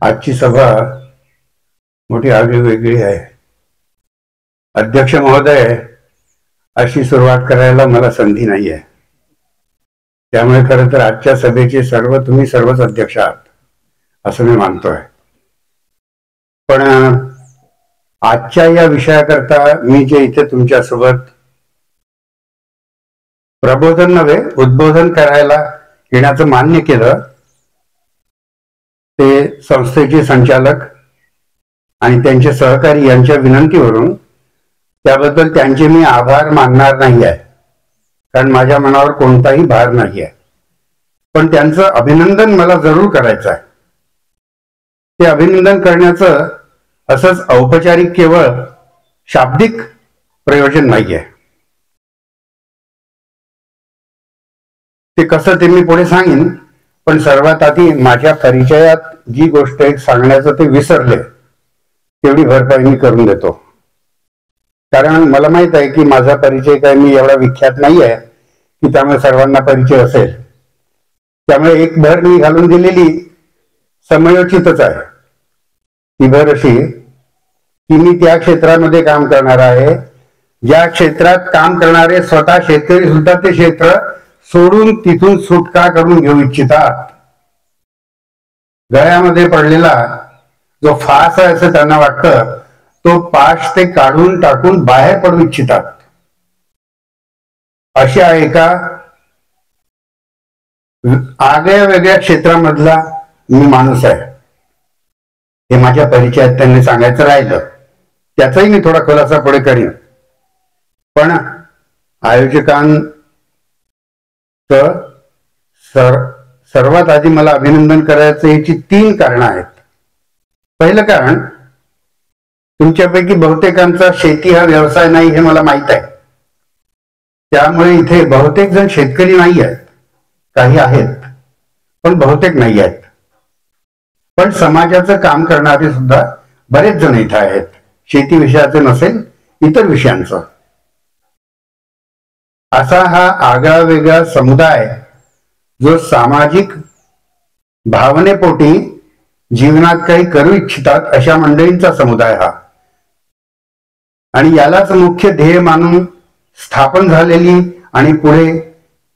आजची सभा मोठी आगळीवेगळी आहे. अध्यक्ष महोदय, अशी सुरुवात करायला मला संधी नाही आहे. त्यामुळे खरं तर आजच्या सभेचे तुम्ही सर्वच अध्यक्ष आहात असं मी मानतोय. पण आजच्या या विषयाकरता मी जे इथे तुमच्यासोबत प्रबोधन नव्हे उद्बोधन करायला येण्याचं मान्य केलं, ते संस्थेचे संचालक आणि त्यांचे सहकारी यांच्या विनंतीवरून. त्याबद्दल त्यांचे मी आभार मानणार नाही आहे, कारण माझ्या मनावर कोणताही भार नाही आहे. पण त्यांचं अभिनंदन मला जरूर करायचं आहे. ते अभिनंदन करण्याचं असंच औपचारिक केवळ शाब्दिक प्रयोजन नाही आहे. ते कसं ते मी पुढे सांगेन. पण सर्वात आधी माझ्या परिचयात जी गोष्ट एक सांगण्याचं ते विसरले, तेवढी भरपाई मी करून देतो. कारण मला माहित आहे की माझा परिचय काय मी एवढा विख्यात नाही आहे की त्यामुळे सर्वांना परिचय असेल. त्यामुळे एक भर मी घालून दिलेली समयोचितच आहे. ती भर अशी की मी त्या क्षेत्रामध्ये काम करणार आहे ज्या क्षेत्रात काम करणारे स्वतः शेतकरी सुद्धा ते क्षेत्र सोडून तिथून सुटका करून घेऊ इच्छितात. गळ्यामध्ये पडलेला जो फास आहे असं त्यांना वाटतं, तो पाश ते काढून टाकून बाहेर पडू इच्छितात. अशा एका आगळ्या वेगळ्या क्षेत्रामधला मी माणूस आहे. हे माझ्या परिचयात त्यांनी सांगायचं राहिलं. त्याचाही मी थोडा खुलासा पुढे करीन. पण सर्वात आधी मला अभिनंदन करायचं याची 3 कारणं आहेत. पहिलं कारण, तुमच्यापैकी बहुतेकांचा शेती हा व्यवसाय नाही हे मला माहित आहे. त्यामुळे इथे बहुतेक जण शेतकरी नाही आहेत. काही आहेत पण बहुतेक नाही आहेत. पण समाजाचं काम करणारे सुद्धा बरेच जण इथे आहेत. शेती विषयाचं नसेल, इतर विषयांचं. असा हा आगळा वेगळा समुदाय जो सामाजिक भावनेपोटी जीवनात काही करू इच्छितात अशा मंडळींचा समुदाय हा. आणि यालाच मुख्य ध्येय मानून स्थापन झालेली आणि पुढे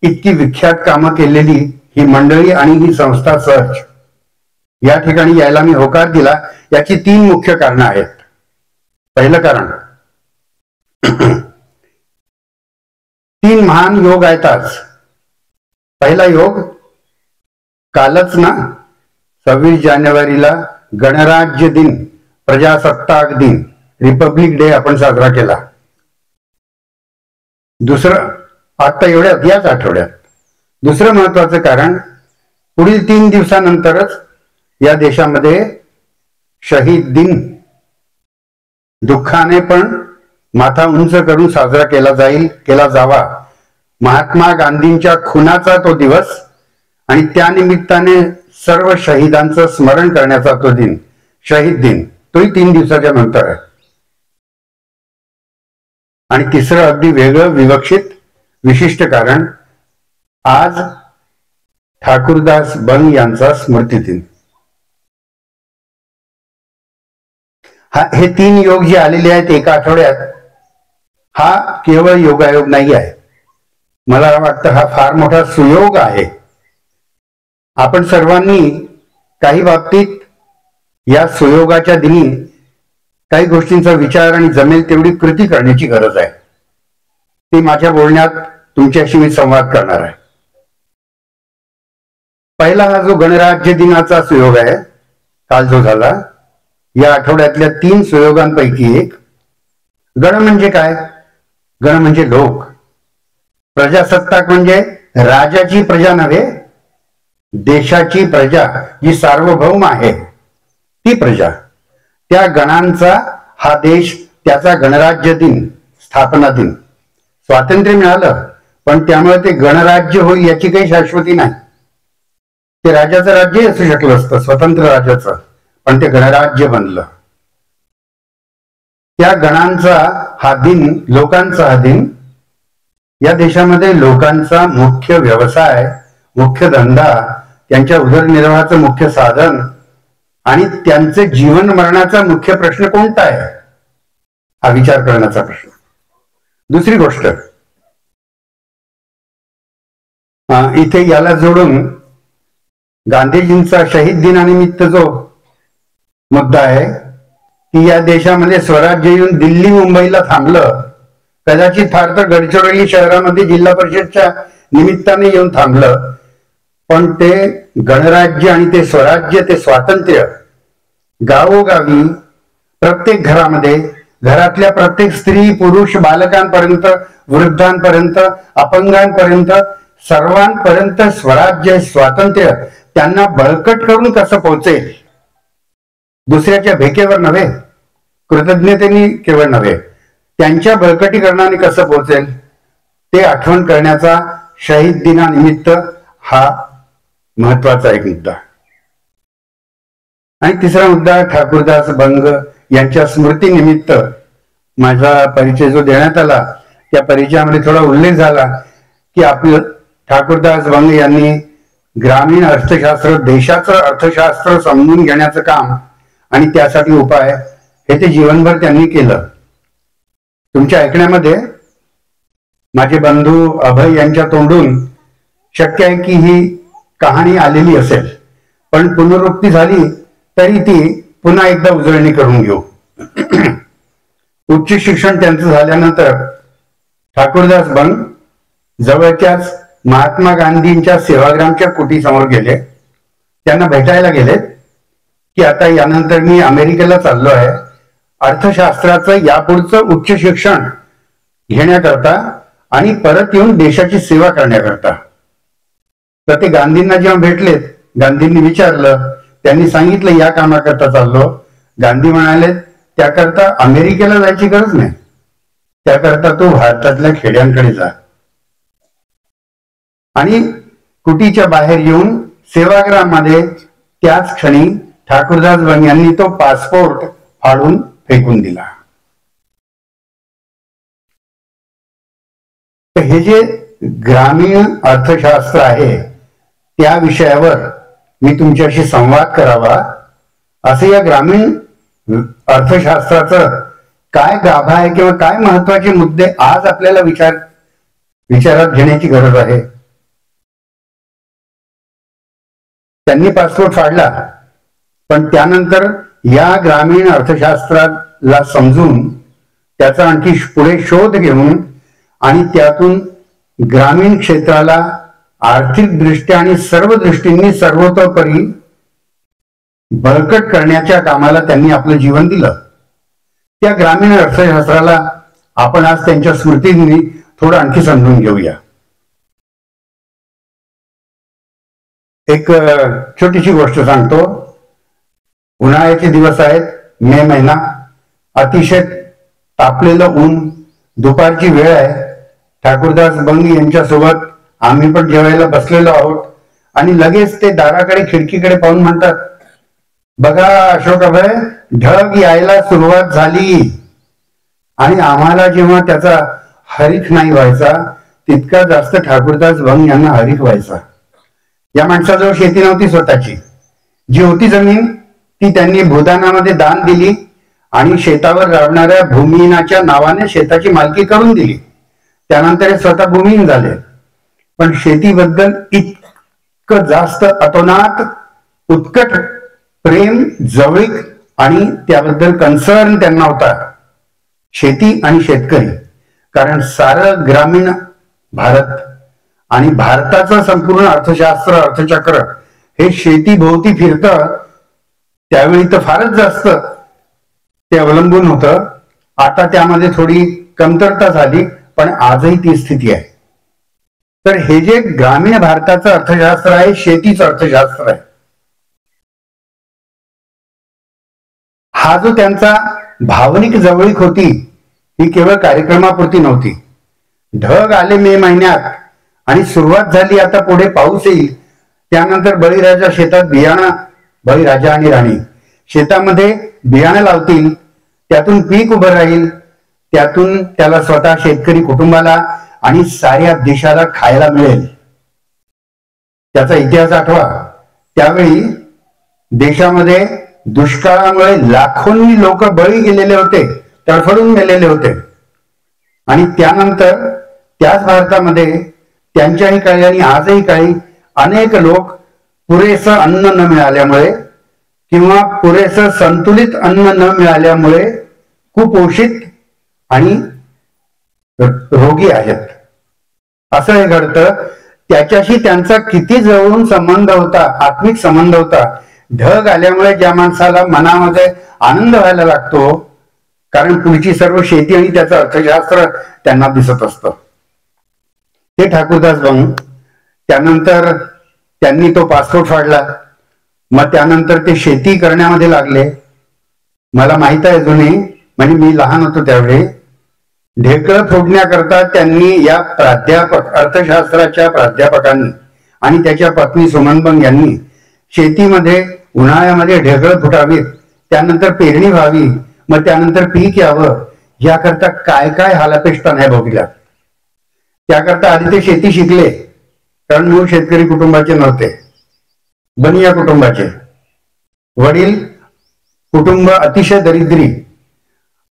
इतकी विख्यात कामं केलेली ही मंडळी आणि ही संस्था सर्च या ठिकाणी यायला मी होकार दिला. याची 3 मुख्य कारणं आहेत. पहिलं कारण, 3 महान योग आहेत आज. पहिला योग, कालच ना 26 जानेवारीला गणराज्य दिन, प्रजासत्ताक दिन, रिपब्लिक डे आपण साजरा केला. दुसरं, आता याच आठवड्यात. दुसरं महत्वाचं कारण, पुढील 3 दिवसानंतरच या देशामध्ये शहीद दिन दुःखाने पण माथा उंच करून साजरा केला जावा. महात्मा गांधींच्या खुनाचा तो दिवस आणि त्यानिमित्ताने सर्व शहीदांचं स्मरण करण्याचा तो दिन, शहीद दिन, तोही 3 दिवसाच्या नंतर आहे. आणि तिसरं अगदी वेगळं विवक्षित विशिष्ट कारण, आज ठाकूरदास बंग यांचा स्मृती दिन. हे 3 योग जे आलेले आहेत एका आठवड्यात, हा केवळ योगायोग नाही आहे. मला वाटतं हा फार मोठा सुयोग आहे. आपण सर्वांनी काही बाबतीत या सुयोगाच्या दिनी काही गोष्टींचा विचार आणि जमेल तेवढी कृती करण्याची गरज आहे. ती माझ्या बोलण्यात तुमच्याशी मी संवाद करणार आहे. पहिला हा जो गणराज्य दिनाचा सुयोग आहे, काल जो झाला, या आठवड्यातल्या 3 सुयोगांपैकी एक. गण म्हणजे काय? गण म्हणजे लोक. प्रजासत्ताक म्हणजे राजाची प्रजा नव्हे, देशाची प्रजा जी सार्वभौम आहे ती प्रजा. त्या गणांचा हा देश, त्याचा गणराज्य दिन, स्थापना दिन. स्वातंत्र्य मिळालं पण त्यामुळे ते गणराज्य होईल याची काही शाश्वती नाही. ते राजाचं राज्य असू शकलं असतं, स्वतंत्र राजाचं, पण ते गणराज्य बनलं. त्या गणांचा हा दिन, लोकांचा हा दिन. या देशामध्ये लोकांचा मुख्य व्यवसाय, मुख्य धंदा, त्यांच्या उदरनिर्वाहाचं मुख्य साधन आणि त्यांचे जीवन मरणाचा मुख्य प्रश्न कोणता आहे हा विचार करण्याचा प्रश्न. दुसरी गोष्ट, इथे याला जोडून गांधीजींचा शहीद दिनानिमित्त जो मुद्दा आहे की या देशामध्ये स्वराज्य येऊन दिल्ली मुंबईला थांबलं, कदाचित फार तर गडचिरोली शहरामध्ये जिल्हा परिषदच्या निमित्ताने येऊन थांबलं, पण ते गणराज्य आणि ते स्वराज्य, ते स्वातंत्र्य गावोगावी प्रत्येक घरामध्ये, घरातल्या प्रत्येक स्त्री पुरुष बालकांपर्यंत, वृद्धांपर्यंत, अपंगांपर्यंत, सर्वांपर्यंत स्वराज्य स्वातंत्र्य त्यांना बळकट करून कसं पोहोचेल, दुसऱ्याच्या भेकेवर नव्हे, कृतज्ञतेने केवळ नव्हे, त्यांच्या बळकटीकरणाने कसं पोहोचेल ते आठवण करण्याचा शहीद दिनानिमित्त हा महत्वाचा एक मुद्दा. आणि तिसरा मुद्दा, ठाकूरदास बंग यांच्या स्मृतीनिमित्त माझा परिचय जो देण्यात आला त्या परिचयामध्ये थोडा उल्लेख झाला की आपलं ठाकूरदास बंग यांनी ग्रामीण अर्थशास्त्र, देशाचं अर्थशास्त्र समजून घेण्याचं काम आणि त्यासाठी उपाय हे ते जीवनभर त्यांनी केलं. तुमच्या ऐकण्यामध्ये माझे बंधू अभय यांच्या तोंडून शक्य आहे की ही कहाणी आलेली असेल, पण पुनरुक्ती झाली तरी ती पुन्हा एकदा उजळणी करून घेऊ. उच्च शिक्षण त्यांचं झाल्यानंतर ठाकूरदास बंग जवळच्याच महात्मा गांधींच्या सेवाग्रामच्या कुटीसमोर गेले. त्यांना भेटायला गेलेत की आता यानंतर मी अमेरिकेला चाललो आहे, अर्थशास्त्राचं यापुढचं उच्च शिक्षण घेण्याकरता आणि परत येऊन देशाची सेवा करण्याकरता. तर ते गांधींना जेव्हा भेटलेत, गांधींनी विचारलं, त्यांनी सांगितलं या कामाकरता चाललो. गांधी म्हणाले त्याकरता अमेरिकेला जायची गरज नाही, त्याकरता तो भारतातल्या खेड्यांकडे जा. आणि कुटीच्या बाहेर येऊन सेवाग्राममध्ये त्याच क्षणी ठाकूरदास बंग यांनी तो पासपोर्ट फाडून फेकून दिला. तर हे जे ग्रामीण अर्थशास्त्र आहे त्या विषयावर मी तुमच्याशी संवाद करावा असे या ग्रामीण अर्थशास्त्राचं काय गाभा आहे किंवा काय महत्वाचे मुद्दे आज आपल्याला विचारात घेण्याची गरज आहे. त्यांनी पासपोर्ट फाडला, पण त्यानंतर या ग्रामीण अर्थशास्त्राला समजून त्याचा आणखी पुढे शोध घेऊन आणि त्यातून ग्रामीण क्षेत्राला आर्थिक दृष्ट्या आणि सर्व दृष्टींनी सर्वतोपरी बळकट करण्याच्या कामाला त्यांनी आपलं जीवन दिलं. त्या ग्रामीण अर्थशास्त्राला आपण आज त्यांच्या स्मृतींनी थोडं आणखी समजून घेऊया. एक छोटीशी गोष्ट सांगतो. उन्हाळ्याचे दिवस आहेत, मे महिना, अतिशय तापलेलं ऊन, दुपारची वेळ आहे. ठाकूरदास बंग यांच्यासोबत आम्ही पण जेवायला बसलेलो आहोत आणि लगेच ते दाराकडे खिडकीकडे पाहून म्हणतात, बघा अशोक अभय, ढग यायला सुरुवात झाली. आणि आम्हाला जेव्हा त्याचा हरीफ नाही व्हायचा तितका जास्त ठाकूरदास बंग यांना हरीफ व्हायचा. या माणसाजवळ शेती नव्हती स्वतःची, जी होती जमीन ती त्यांनी भूदानामध्ये दान दिली आणि शेतावर राबणाऱ्या भूमिहीनाच्या नावाने शेताची मालकी करून दिली. त्यानंतर स्वतः भूमिहीन झाले. पण शेतीबद्दल इतकं जास्त अतोनात उत्कट प्रेम, जवळीक आणि त्याबद्दल कन्सर्न त्यांना होता, शेती आणि शेतकरी. कारण सारं ग्रामीण भारत आणि भारताचं संपूर्ण अर्थशास्त्र, अर्थचक्र हे शेतीभोवती फिरतं. त्यावेळी तर फारच जास्त ते अवलंबून होतं. आता त्यामध्ये थोडी कमतरता झाली, पण आजही ती स्थिती आहे. तर हे जे ग्रामीण भारताचं अर्थशास्त्र आहे, शेतीचं अर्थशास्त्र आहे. हा जो त्यांचा भावनिक जवळीक होती ही केवळ कार्यक्रमापुरती नव्हती. ढग आले मे महिन्यात आणि सुरुवात झाली, आता पुढे पाऊस येईल, त्यानंतर बळीराजा शेतात बियाणं, बळीराजा आणि राणी शेतामध्ये बियाणं लावतील, त्यातून पीक उभं राहील, त्यातून त्याला स्वतः शेतकरी कुटुंबाला आणि साऱ्या देशाला खायला मिळेल. त्याचा इतिहास आठवा. त्यावेळी देशामध्ये दुष्काळामुळे लाखोंनी लोक बळी गेलेले होते, तडफडून गेलेले होते. आणि त्यानंतर त्याच भारतामध्ये त्यांच्याही काळी आणि आजही काळी अनेक लोक पुरेसं अन्न न मिळाल्यामुळे किंवा पुरेसं संतुलित अन्न न मिळाल्यामुळे कुपोषित आणि रोगी आहेत. असं हे घडतं. त्याच्याशी त्यांचा किती जवळून संबंध होता, आत्मिक संबंध होता. ढग आल्यामुळे ज्या माणसाला मनामध्ये आनंद व्हायला लागतो, कारण पुढची सर्व शेती आणि त्याचं अर्थशास्त्र त्यांना दिसत असतं. ते ठाकूरदास बंग त्यानंतर त्यांनी तो पासपोर्ट फाडला. मग त्यानंतर ते शेती करण्यामध्ये लागले. मला माहित आहे अजूनही, म्हणजे मी लहान होतो त्यावेळी, ढेकळं फोडण्याकरता त्यांनी या अर्थशास्त्राच्या प्राध्यापकांनी आणि त्याच्या पत्नी सुमन बंग यांनी शेतीमध्ये उन्हाळ्यामध्ये ढेकळं फुटावीत, त्यानंतर पेरणी व्हावी, मग त्यानंतर पीक यावं, याकरता काय काय हालापेष्टा नाही भोगल्या. त्याकरता आधी ते शेती शिकले, कारण मूळ शेतकरी कुटुंबाचे नव्हते, बनिया कुटुंबाचे. वडील कुटुंब अतिशय दरिद्री,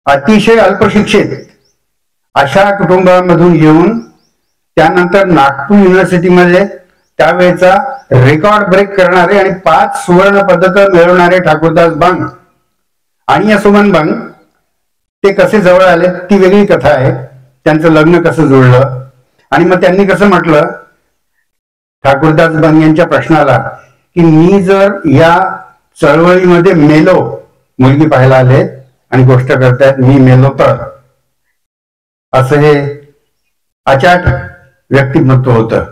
अतिशय अल्पशिक्षित अशा कुटुंबामधून येऊन त्यानंतर नागपूर युनिव्हर्सिटीमध्ये त्यावेळेचा रेकॉर्ड ब्रेक करणारे आणि 5 सुवर्ण पदकं मिळवणारे ठाकूरदास बंग आणि या सुमन बंग ते कसे जवळ आले ती वेगळी कथा आहे. त्यांचं लग्न कसं जुळलं आणि मग त्यांनी कसं म्हटलं ठाकूरदास बंग यांच्या प्रश्नाला की मी जर या चळवळीमध्ये मेलो, मुलगी पाहायला आले आणि गोष्ट करतायत मी मेलो तर, असं हे अचाट व्यक्तिमत्व होतं.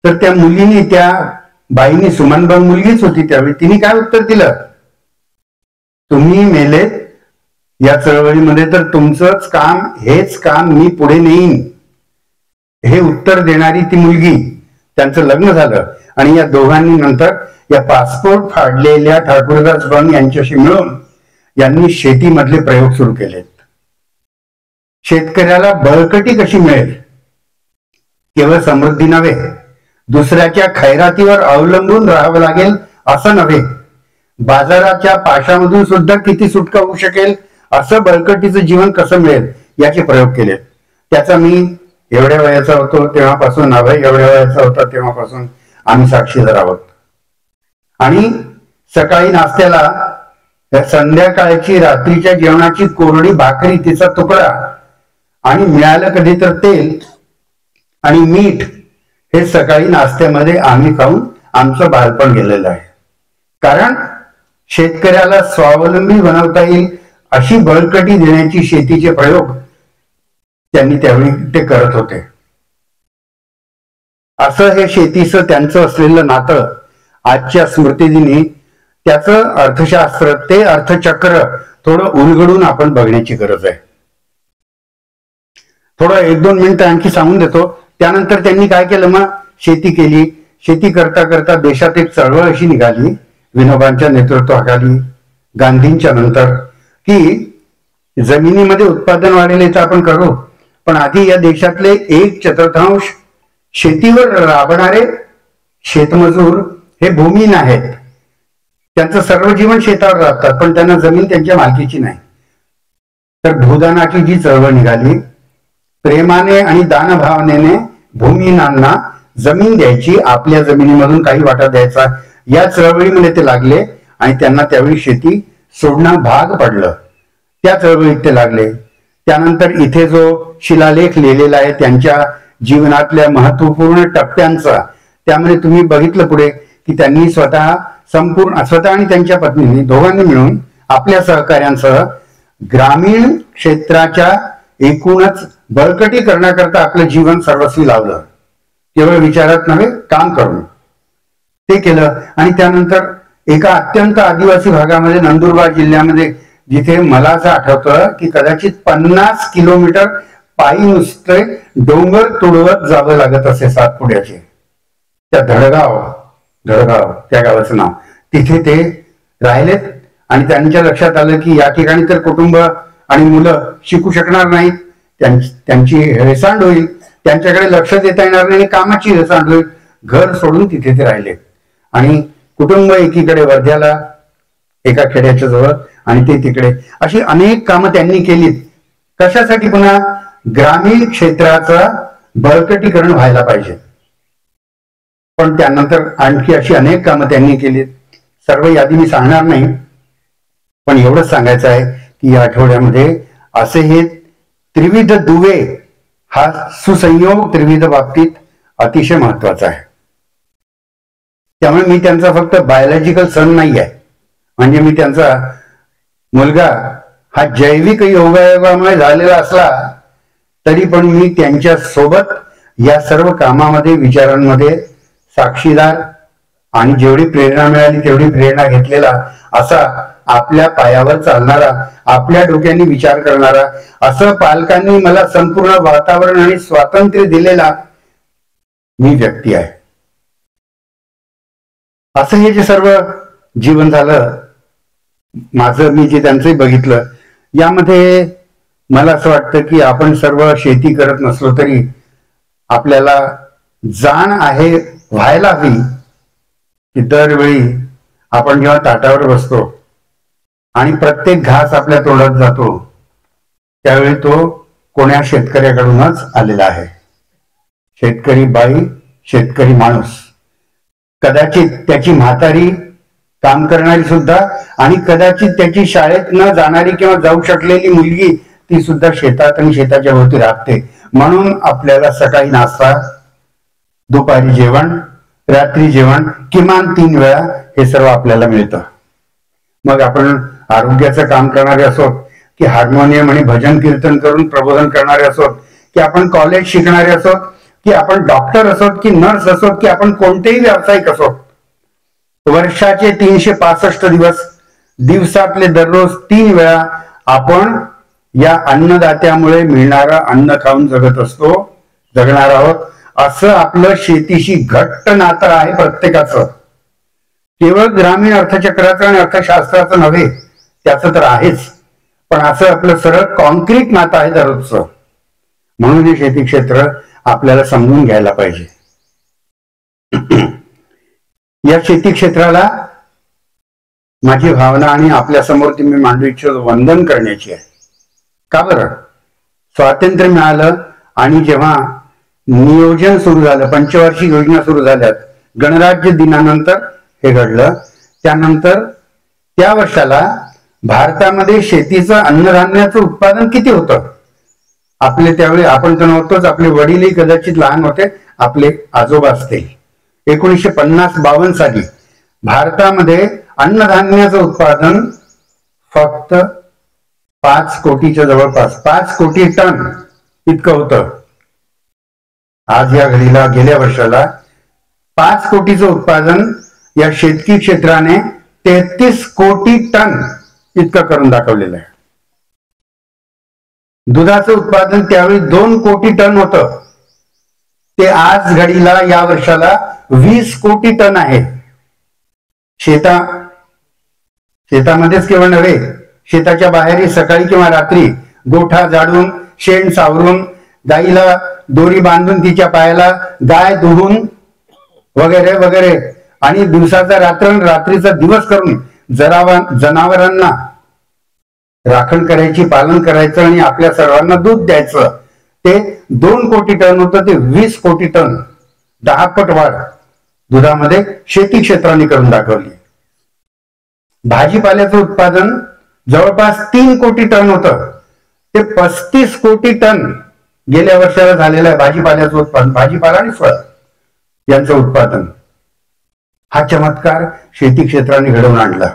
तर त्या मुलीने, त्या बाईने, सुमन बंग मुलगीच होती त्यावेळी, तिने काय उत्तर दिलं, तुम्ही मेलेत या चळवळीमध्ये तर तुमचंच काम, हेच काम मी पुढे नेईन, हे उत्तर देणारी ती मुलगी. त्यांचं लग्न झालं आणि या दोघांनी नंतर या पासपोर्ट फाडलेल्या ठाकूरदास बंग यांच्याशी मिळून यांनी शेतीमधले प्रयोग सुरू केलेत. शेतकऱ्याला बळकटी कशी मिळेल, केवळ समृद्धी नव्हे, दुसऱ्याच्या खैरातीवर अवलंबून राहावं लागेल असं नव्हे, बाजाराच्या पाशामधून सुद्धा किती सुटका होऊ शकेल असं बळकटीचं जीवन कसं मिळेल याचे प्रयोग केलेत. त्याचा मी एवढ्या वयाचा होतो तेव्हापासून, अभय एवढ्या वयाचा होता तेव्हापासून आम्ही साक्षीदार आहोत. आणि सकाळी नाश्त्याला संध्याकाळची, रात्रीच्या जेवणाची कोरडी भाकरी, तिचा तुकडा आणि मिळालं कधी तर तेल आणि मीठ, हे सकाळी नाश्त्यामध्ये आम्ही खाऊन आमचं बालपण गेलेलं आहे. कारण शेतकऱ्याला स्वावलंबी बनवता येईल अशी बळकटी देण्याची शेतीचे प्रयोग त्यांनी त्यावेळी ते करत होते. असं हे शेतीचं त्यांचं असलेलं नातं आजच्या स्मृतिदिनी त्याचं अर्थशास्त्र, ते अर्थचक्र थोडं उलगडून आपण बघण्याची गरज आहे. थोडं 1-2 मिनिटं आणखी सांगून देतो. त्यानंतर त्यांनी काय केलं, मग शेती केली. शेती करता करता देशात एक चळवळ अशी निघाली विनोबांच्या नेतृत्वाखाली, गांधींच्या नंतर, की जमिनीमध्ये उत्पादन वाढेल तर आपण करू, पण आधी या देशातले 1/4 शेतीवर राबणारे शेतमजूर हे भूमिहीन आहेत. त्यांचं सर्व जीवन शेतावर राबतात, पण त्यांना जमीन त्यांच्या मालकीची नाही. तर भूदानाची जी चळवळ निघाली, प्रेमाने आणि दानभावनेने भूमिहीनांना जमीन द्यायची, आपल्या जमिनीमधून काही वाटा द्यायचा, या चळवळीमध्ये ते लागले आणि त्यांना त्यावेळी शेती सोडणं भाग पडलं. त्या चळवळीत ते लागले. त्यानंतर इथे जो शिलालेख लिहिलेला आहे त्यांच्या जीवनातल्या महत्वपूर्ण टप्प्यांचा, त्यामध्ये तुम्ही बघितलं पुढे की त्यांनी स्वतः आणि त्यांच्या पत्नीने दोघांनी मिळून आपल्या सहकार्यांसह ग्रामीण क्षेत्राच्या एकूणच बळकटी करण्याकरता आपलं जीवन सर्वस्वी लावलं. केवळ विचारात नव्हे, काम करून ते केलं. आणि त्यानंतर एका अत्यंत आदिवासी भागामध्ये, नंदुरबार जिल्ह्यामध्ये, जिथे मला असं आठवतं की कदाचित 50 किलोमीटर पायी नुसते डोंगर तुडवत जावं लागत असे सातपुड्याचे, त्या धडगाव त्या गावाचं नाव, तिथे ते राहिलेत. आणि त्यांच्या लक्षात आलं की या ठिकाणी तर कुटुंब आणि मुलं शिकू शकणार नाहीत, त्यांची हेळसांड होईल, त्यांच्याकडे लक्ष देता येणार नाही, कामाची हेळसांड होईल. घर सोडून तिथे ते राहिले आणि कुटुंब एकीकडे वर्ध्याला एका खेड्याच्या जवळ आणि ते तिकडे, अशी अनेक कामं त्यांनी केलीत. कशासाठी? पुन्हा ग्रामीण क्षेत्राचा बळकटीकरण व्हायला पाहिजे. पण त्यानंतर आणखी अशी अनेक कामं त्यांनी केलीत. सर्व यादी मी सांगणार नाही, पण एवढंच सांगायचं आहे की या आठवड्यामध्ये असे हे त्रिविध दुवे हा सुसंयोग त्रिविध बाबतीत अतिशय महत्वाचा आहे. त्यामुळे मी त्यांचा फक्त बायोलॉजिकल सन नाही आहे, म्हणजे मी त्यांचा मुलगा हा जैविक योगायोगामुळे झालेला असला तरी पण मी त्यांच्या सोबत या सर्व कामामध्ये, विचारांमध्ये साक्षीदार आणि जेवढी प्रेरणा मिळाली तेवढी प्रेरणा घेतलेला, असा आपल्या पायावर चालणारा, आपल्या डोक्याने विचार करणारा, असं पालकांनी मला संपूर्ण वातावरण आणि स्वातंत्र्य दिलेला मी व्यक्ती आहे. असं हे जे सर्व जीवन झालं माझं, मी जे त्यांचंही बघितलं, यामध्ये मला असं वाटतं की आपण सर्व शेती करत नसलो तरी आपल्याला जाण आहे, व्हायला हवी की दरवेळी आपण जेव्हा ताटावर बसतो आणि प्रत्येक घास आपल्या तोंडात जातो त्यावेळी तो कोण्या शेतकऱ्याकडूनच आलेला आहे. शेतकरी बाई, शेतकरी माणूस, कदाचित त्याची म्हातारी काम करणारी सुद्धा, आणि कदाचित त्याची शाळेत न जाणारी किंवा जाऊ शकलेली मुलगी ती सुद्धा शेतात आणि शेताच्या भोवती राबते. म्हणून आपल्याला सकाळी नाश्ता, दुपारी जेवण, रात्री जेवण, किमान 3 वेळा हे सर्व आपल्याला मिळतं. मग आपण आरोग्याचं काम करणारे असोत की हार्मोनियम आणि भजन कीर्तन करून प्रबोधन करणारे असोत, की आपण कॉलेज शिकणारे असोत, की आपण डॉक्टर असोत, की नर्स असोत, की आपण कोणतेही व्यावसायिक असोत, वर्षाचे 365 दिवस, दिवसातले दररोज 3 वेळा आपण या अन्नदात्यामुळे मिळणारं अन्न खाऊन जगणार आहोत. असं आपलं शेतीशी घट्ट नातं आहे प्रत्येकाचं. केवळ ग्रामीण अर्थचक्राचं आणि अर्थशास्त्राचं नव्हे, त्याचं तर आहेच, पण असं आपलं सरळ कॉन्क्रीट नातं आहे दररोजचं. म्हणून हे शेती क्षेत्र आपल्याला समजून घ्यायला पाहिजे. या शेती क्षेत्राला माझी भावना आणि आपल्या समोर ती मी मांडू इच्छितो वंदन करण्याची आहे. का बरं? स्वातंत्र्य मिळालं आणि जेव्हा नियोजन सुरू झालं, पंचवार्षिक योजना सुरू झाल्यात, गणराज्य दिनानंतर हे घडलं. त्यानंतर त्या वर्षाला भारतामध्ये शेतीचं अन्नधान्याचं उत्पादन किती होतं? आपले त्यावेळी, आपण तर नव्हतोच, आपले वडीलही कदाचित लहान होते, आपले आजोबा असतील. 1950-52 साली भारतामध्ये अन्नधान्याचं उत्पादन फक्त 5 कोटीच्या जवळपास, 5 कोटी टन इतकं होतं. आज या घडीला, गेल्या वर्षाला 5 कोटीचं उत्पादन या शेतकी क्षेत्राने 33 कोटी टन इतकं करून दाखवलेलं आहे. दुधाचं उत्पादन त्यावेळी 2 कोटी टन होतं, ते आज घडीला या वर्षाला 20 कोटी टन आहे. शेतामध्येच केवळ नव्हे, शेताच्या बाहेरही सकाळी किंवा रात्री गोठा झाडून, शेण सावरून, गाईला दोरी बांधून तिच्या पायाला गाय दुहून वगैरे वगैरे, आणि दिवसाचा रात्र, रात्रीचा दिवस करून जनावरांना राखण करायची, पालन करायचं आणि आपल्या सर्वांना दूध द्यायचं. ते 2 कोटी टन होतं, ते 20 कोटी टन, 10 पट वाढ दुधामध्ये शेती क्षेत्राने करून दाखवली. भाजीपाल्याचं उत्पादन जवळपास 3 कोटी टन होतं, ते 35 कोटी टन गेल्या वर्षाला झालेलं आहे. भाजीपाल्याचं उत्पादन, भाजीपाला आणि फळ यांचं उत्पादन, हा चमत्कार शेती क्षेत्राने घडवून आणला.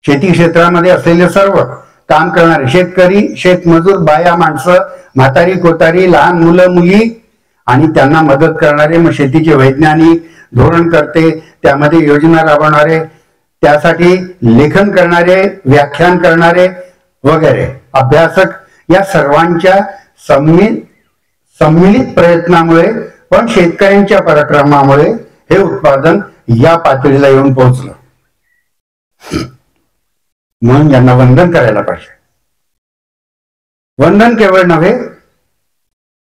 शेती क्षेत्रामध्ये असलेले सर्व काम करणारे शेतकरी, शेतमजूर, बाया, माणसं, म्हातारी, कोतारी, लहान मुलं मुली आणि त्यांना मदत करणारे, मग शेतीचे वैज्ञानिक, धोरणकर्ते, त्यामध्ये योजना राबवणारे, त्यासाठी लेखन करणारे, व्याख्यान करणारे वगैरे अभ्यासक, या सर्वांच्या सम्मिलित प्रयत्नामुळे, पण शेतकऱ्यांच्या पराक्रमामुळे हे उत्पादन या पातळीला येऊन पोहोचलं. म्हणून यांना वंदन करायला पाहिजे. वंदन केवळ नव्हे,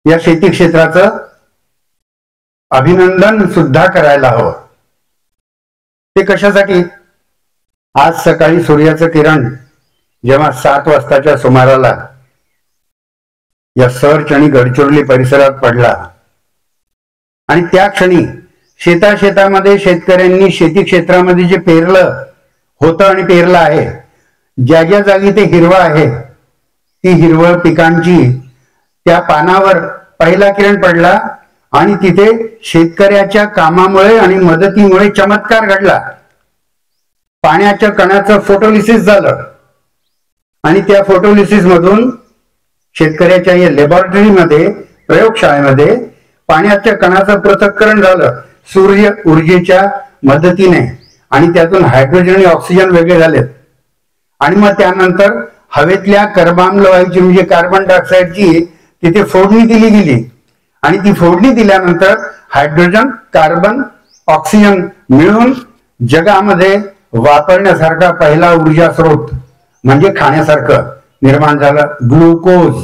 या शेती क्षेत्राचं अभिनंदन सुद्धा करायला हवं. ते कशासाठी? आज सकाळी सूर्याचं किरण जेव्हा 7 वाजताच्या सुमाराला या सर्च आणि गडचिरोली परिसरात पडला आणि त्या क्षणी शेतामध्ये शेतकऱ्यांनी शेती क्षेत्रामध्ये जे पेरलं होतं आणि पेरलं आहे, ज्या ज्या जागी ते हिरवं आहे, ती हिरवळ पिकांची त्या पानावर पहिला किरण पडला आणि तिथे शेतकऱ्याच्या कामामुळे आणि मदतीमुळे चमत्कार घडला. पाण्याच्या कणाचं फोटोलिसिस झालं आणि त्या फोटोलिसिस मधून शेतकऱ्याच्या या लॅबोरेटरीमध्ये, प्रयोगशाळेमध्ये पाण्याच्या कणाचं पृथक्करण झालं सूर्य ऊर्जेच्या मदतीने आणि त्यातून हायड्रोजन आणि ऑक्सिजन वेगळे झालेत. आणि मग त्यानंतर हवेतल्या कर्बाम्ल वायूची म्हणजे कार्बन डायऑक्साईडची तिथे फोडणी दिली गेली आणि ती फोडणी दिल्यानंतर हायड्रोजन, कार्बन, ऑक्सिजन मिळून जगामध्ये वापरण्यासारखा पहिला ऊर्जा स्रोत म्हणजे खाण्यासारखं निर्माण झालं, ग्लुकोज.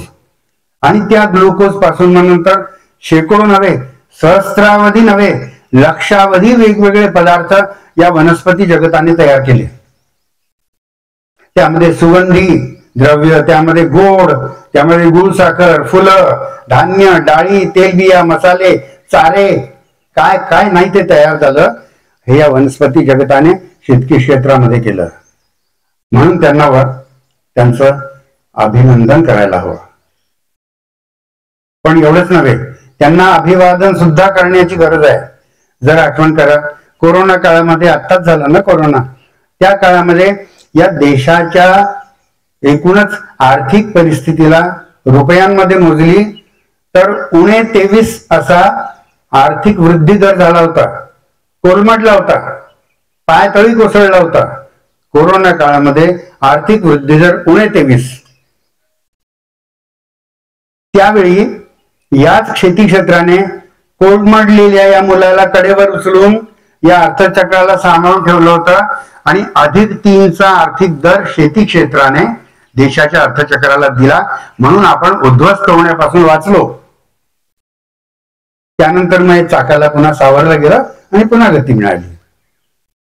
आणि त्या ग्लुकोज पासून मग नंतर शेकडो नव्हे, सहस्रावधी नव्हे, लक्षावधी वेगवेगळे पदार्थ या वनस्पती जगताने तयार केले. त्यामध्ये सुगंधी द्रव्य, त्यामध्ये गोड, त्यामध्ये गुळसाखर, फुलं, धान्य, डाळी, तेलबिया, मसाले, चारे, काय काय नाही ते तयार झालं. हे या वनस्पती जगताने शेतकी क्षेत्रामध्ये केलं. म्हणून त्यांचं अभिनंदन करायला हवं. पण एवढंच नव्हे, त्यांना अभिवादन सुद्धा करण्याची गरज आहे. जर आठवण करा, कोरोना काळामध्ये आत्ताच झालं ना कोरोना, त्या काळामध्ये या देशाच्या एकूणच आर्थिक परिस्थितीला रुपयांमध्ये मोजली तर 23 असा आर्थिक वृद्धी दर झाला होता, कोलमडला होता, पायतळी कोसळला होता. कोरोना काळामध्ये आर्थिक वृद्धी दर 23. त्यावेळी याच शेती क्षेत्राने कोलमडलेल्या या मुलाला कडेवर उचलून या अर्थचक्राला सांभाळून ठेवलं होतं आणि +3चा आर्थिक दर शेती क्षेत्राने देशाच्या अर्थचक्राला दिला. म्हणून आपण उद्ध्वस्त होण्यापासून वाचलो. त्यानंतर मग चाकाला पुन्हा सावरलं गेलं आणि पुन्हा गती मिळाली.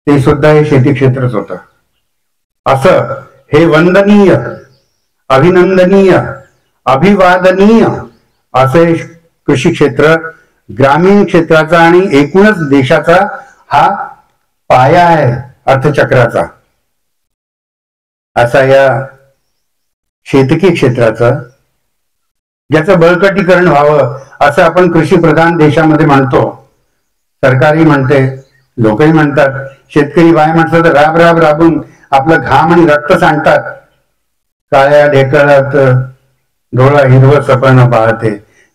ते सुद्धा हे शेती क्षेत्रच होतं. असं हे वंदनीय, अभिनंदनीय, अभिवादनीय असे कृषी क्षेत्र ग्रामीण क्षेत्राचा आणि एकूणच देशाचा हा पाया आहे अर्थचक्राचा. असा या शेतकी क्षेत्राचा ज्याचं बळकटीकरण व्हावं असं आपण कृषी प्रधान देशामध्ये म्हणतो. सरकारही म्हणते, लोकही म्हणतात, शेतकरी बाय म्हटलं तर राब राब राबून आपलं घाम आणि रक्त सांडतात. काळ्या ढेकळात डोळा हिरवं सपन पाहते,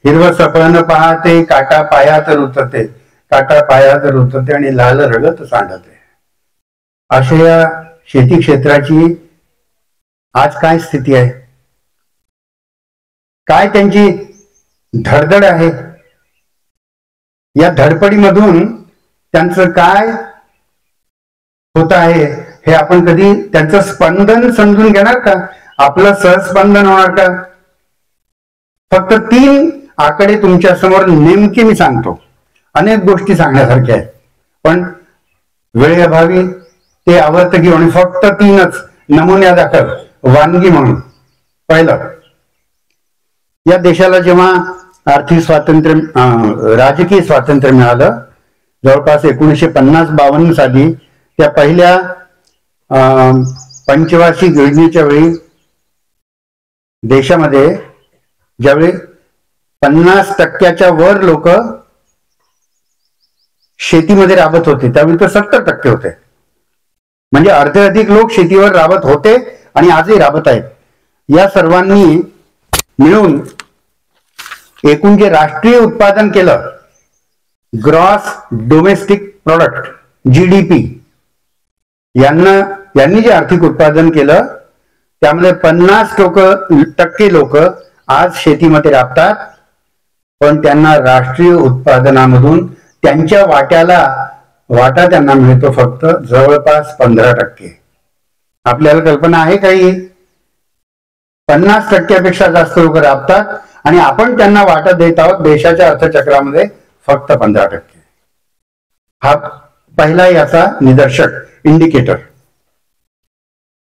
हिरवं सपन पाहते, काटा पायात रुतते, काटा पायात रुतते आणि लाल रगत सांडते. अशा या शेती क्षेत्राची आज काय स्थिती आहे, काय त्यांची धडधड आहे, या धडपडीमधून त्यांचं काय होत आहे हे आपण कधी त्यांचं स्पंदन समजून घेणार का? आपलं सहस्पंदन होणार का? फक्त 3 आकडे तुमच्या समोर नेमके मी सांगतो. अनेक गोष्टी सांगण्यासारख्या आहेत पण वेळेअभावी ते आवर्त घेऊन फक्त 3च नमुन्यादाखल वानगी म्हणून. पहिलं, या देशाला जेव्हा आर्थिक स्वातंत्र्य, राजकीय स्वातंत्र्य मिळालं जवळपास 1950-52 साली, त्या पहिल्या पंचवार्षिक योजनेच्या वेळी देशामध्ये ज्यावेळी 50% वर लोक शेतीमध्ये राबत होते त्यावेळी तर 70% होते. म्हणजे अर्धे अधिक लोक शेतीवर राबत होते आणि आजही राबत आहेत. या सर्वांनी मिळून एकूण जे राष्ट्रीय उत्पादन केलं, ग्रॉस डोमेस्टिक प्रोडक्ट, GDP, यांनी जे आर्थिक उत्पादन केलं त्यामध्ये 50% लोक आज शेतीमध्ये राबतात. पण त्यांना राष्ट्रीय उत्पादनामधून त्यांच्या वाटा त्यांना मिळतो फक्त जवळपास 15%. आपल्याला कल्पना आहे काही? 50%पेक्षा जास्त लोक राबतात आणि आपण त्यांना वाटा देत आहोत देशाच्या अर्थचक्रामध्ये फक्त 15%. हा पहिला याचा निदर्शक, इंडिकेटर.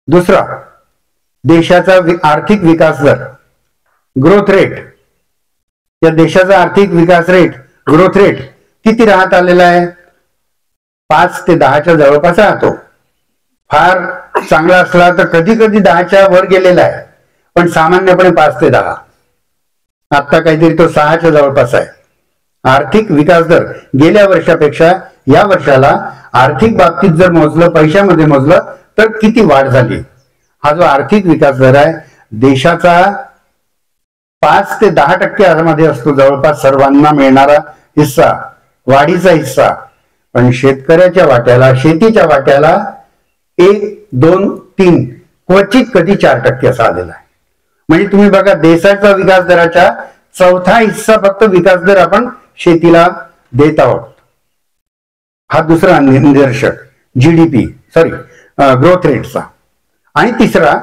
दुसरा, देशाचा आर्थिक विकास दर, ग्रोथ रेट. या देशाचा आर्थिक विकास रेट, ग्रोथ रेट किती राहत आलेला आहे? 5 ते 10च्या जवळपास राहतो. फार चांगला असला तर कधी कधी 10च्या वर गेलेला आहे, पण सामान्यपणे 5 ते 10. आता काहीतरी तो 6च्या जवळपास आहे. आर्थिक विकास दर गेल्या वर्षापेक्षा या वर्षाला आर्थिक बाबतीत जर मोजलं, पैशामध्ये मोजलं, तर किती वाढ झाली. हा जो आर्थिक विकास दर आहे देशाचा 5 ते 10% मध्ये असतो, जवळपास सर्वांना मिळणारा हिस्सा, वाढीचा हिस्सा. पण शेतकऱ्याच्या वाट्याला, शेतीच्या वाट्याला 1, 2, 3 क्वचित कधी 4% असा आलेला आहे. म्हणजे तुम्ही बघा, देशाचा विकास दराच्या चौथा हिस्सा फक्त विकास दर आपण शेतीला देत आहोत. हा दुसरा निदर्शक जीडीपी, सॉरी, ग्रोथ रेटचा. आणि तिसरा,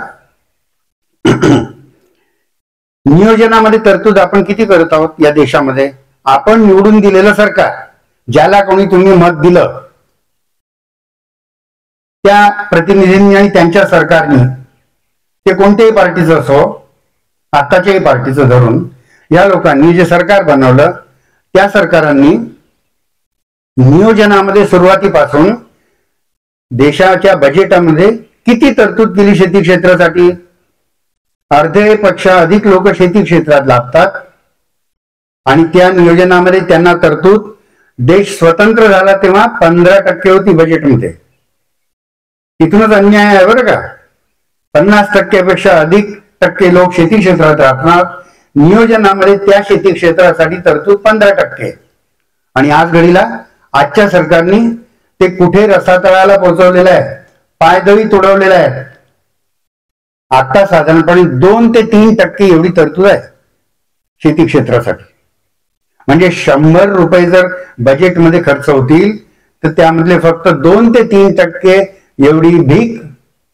नियोजनामध्ये तरतूद आपण किती करत आहोत या देशामध्ये. आपण निवडून दिलेलं सरकार, ज्याला कोणी तुम्ही मत दिलं त्या प्रतिनिधींनी आणि त्यांच्या सरकारने, ते कोणत्याही पार्टीचं असो, आताच्याही पार्टीचं धरून, या लोकांनी जे सरकार बनवलं त्या सरकारांनी नियोजनामध्ये सुरुवातीपासून देशाच्या बजेटामध्ये किती तरतूद केली शेती क्षेत्रासाठी. अर्धेपेक्षा अधिक लोक शेती क्षेत्रात लाभतात आणि त्या नियोजनामध्ये त्यांना तरतूद देश स्वतंत्र झाला तेव्हा 15% होती बजेटमध्ये. तिथूनच अन्याय आहे बरं का. 50%पेक्षा अधिक टक्के लोक शेती क्षेत्रात राहणार, नियोजनामध्ये त्या शेती क्षेत्रासाठी तरतूद 15%. आणि आज घडीला आजच्या सरकारने ते कुठे रसातळाला पोहोचवलेलं आहे, पायदळी तुडवलेला आहे. आता साधारणपणे 2 ते 3% एवढी तरतूद आहे शेती क्षेत्रासाठी. म्हणजे 100 रुपये जर बजेटमध्ये खर्च होतील तर त्यामधले फक्त 2 ते 3% एवढी भीक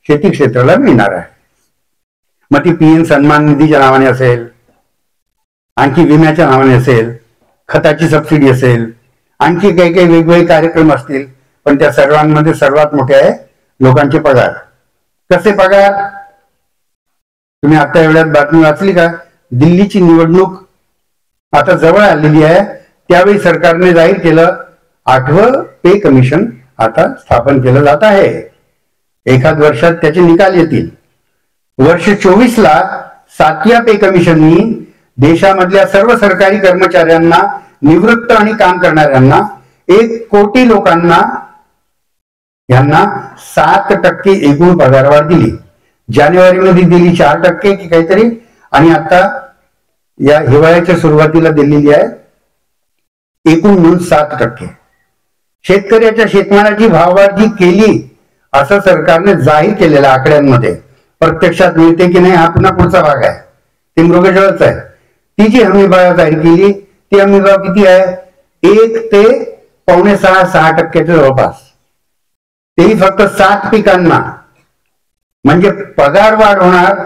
शेती क्षेत्राला मिळणार आहे. मग ती पीएम सन्मान निधीच्या नावाने असेल, आणखी विम्याच्या नावाने असेल, खताची सबसिडी असेल, आणखी काही काही वेगवेगळे कार्यक्रम असतील. पण त्या सर्वांमध्ये सर्वात मोठे आहे लोकांचे पगार. कसे पगार? तुम्ही आता एवढ्यात बातमी वाचली का? दिल्लीची निवडणूक आता जवळ आलेली आहे, त्यावेळी सरकारने जाहीर केलं 8वं पे कमिशन आता स्थापन केलं जात आहे. एखाद वर्षात त्याचे निकाल येतील. वर्ष 24ला 7व्या पे कमिशननी देशामधल्या सर्व सरकारी कर्मचाऱ्यांना, निवृत्त आणि काम करणाऱ्यांना, 1 कोटी लोकांना, यांना 7% एकूण पगारवाढ दिली. जानेवारीमध्ये दिली 4% की काहीतरी, आणि आता या हिवाळ्याच्या सुरुवातीला दिलेली आहे एकूण मिळून 7%. शेतकऱ्याच्या शेतमालाची भाववाढ जी केली असं सरकारने जाहीर केलेल्या आकड्यांमध्ये प्रत्यक्षात मिळते की नाही हा पुन्हा पुढचा भाग आहे. ते मृगजळच आहे. ती जी हमीभाव जाहीर केली ती हमीभाव किती आहे? 1 ते 5.6% जवळपास. तेही फक्त 7 पिकांना. म्हणजे पगारवाढ होणार,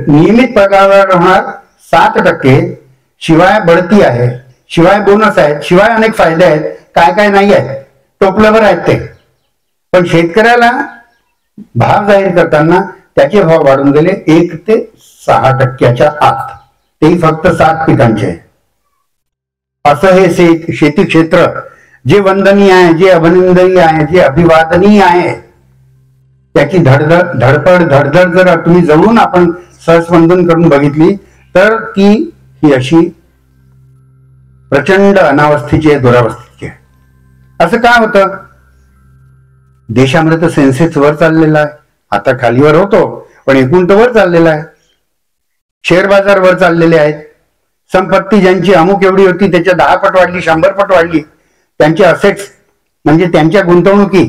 नियमित पगारवाढ होणार 7%, शिवाय बढती आहे, शिवाय बोनस आहेत, शिवाय अनेक फायदे आहेत. काय काय नाही आहेत, टोपल्यावर आहेत ते. पण शेतकऱ्याला भाव जाहीर करताना त्याचे भाव वाढून गेले 1 ते 6% आत, तेही फक्त 7 पिकांचे. असं हे शेती क्षेत्र जे वंदनीय आहे, जे अभिनंदनीय आहे, जे अभिवादनीय आहे, त्याची धडधड जर तुम्ही जवळून आपण सहस्पंदन करून बघितली तर ती ही अशी प्रचंड अनावस्थेची आहे, दुरावस्थेची आहे. असं का होतं? देशामध्ये तर सेन्सेक्स वर चाललेला आहे, आता खालीवर होतो पण एकूण तर वर चाललेला आहे. शेअर बाजार वर चाललेले आहेत. संपत्ती ज्यांची अमुक एवढी होती त्याच्या 10 पट वाढली, 100 पट वाढली. त्यांचे असेट्स म्हणजे त्यांच्या गुंतवणुकी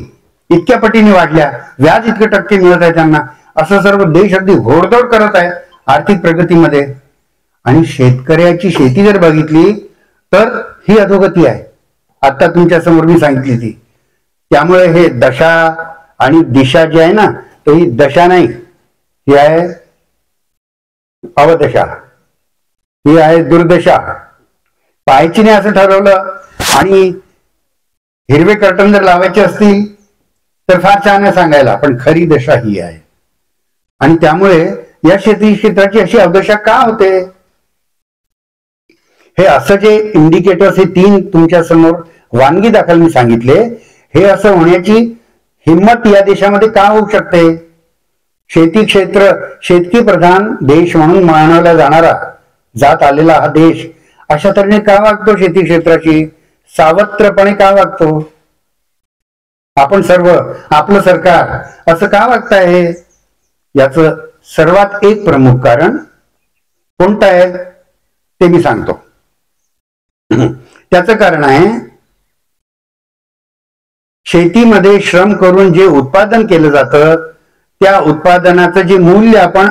इतक्या पटीने वाढल्या, व्याज इतके टक्के मिळत आहे त्यांना. असं सर्व देश अगदी घोडदौड करत आहे आर्थिक प्रगतीमध्ये. आणि शेतकऱ्याची शेती जर बघितली तर ही अधोगती आहे. आता तुमच्या समोर मी सांगितली ती. त्यामुळे हे दशा आणि दिशा जी आहे ना, तो ही दशा नाही, ही आहे अवदशा, ही आहे दुर्दशा. पाहायची नाही असं ठरवलं आणि हिरवे कर्टन जर लावायचे असतील तर फार छान आहे सांगायला, पण खरी दशा ही आहे. आणि त्यामुळे या शेती क्षेत्राची अशी अवदशा का होते? हे असं जे इंडिकेटर्स, हे 3 तुमच्या समोर वानगी दाखल मी सांगितले, हे असं होण्याची हिंमत या देशामध्ये का होऊ शकते? शेती क्षेत्र, शेतकी प्रधान देश म्हणून मानवला जाणारा, जात आलेला हा देश अशा तऱ्हेने का वागतो? शेती क्षेत्राची सावत्रपणे का वागतो? आपण सर्व, आपलं सरकार असं का वागताय? याचं सर्वात एक प्रमुख कारण कोणतं आहे ते मी सांगतो. त्याचं कारण आहे, शेतीमध्ये श्रम करून जे उत्पादन केलं जातं त्या उत्पादनाचं जे मूल्य आपण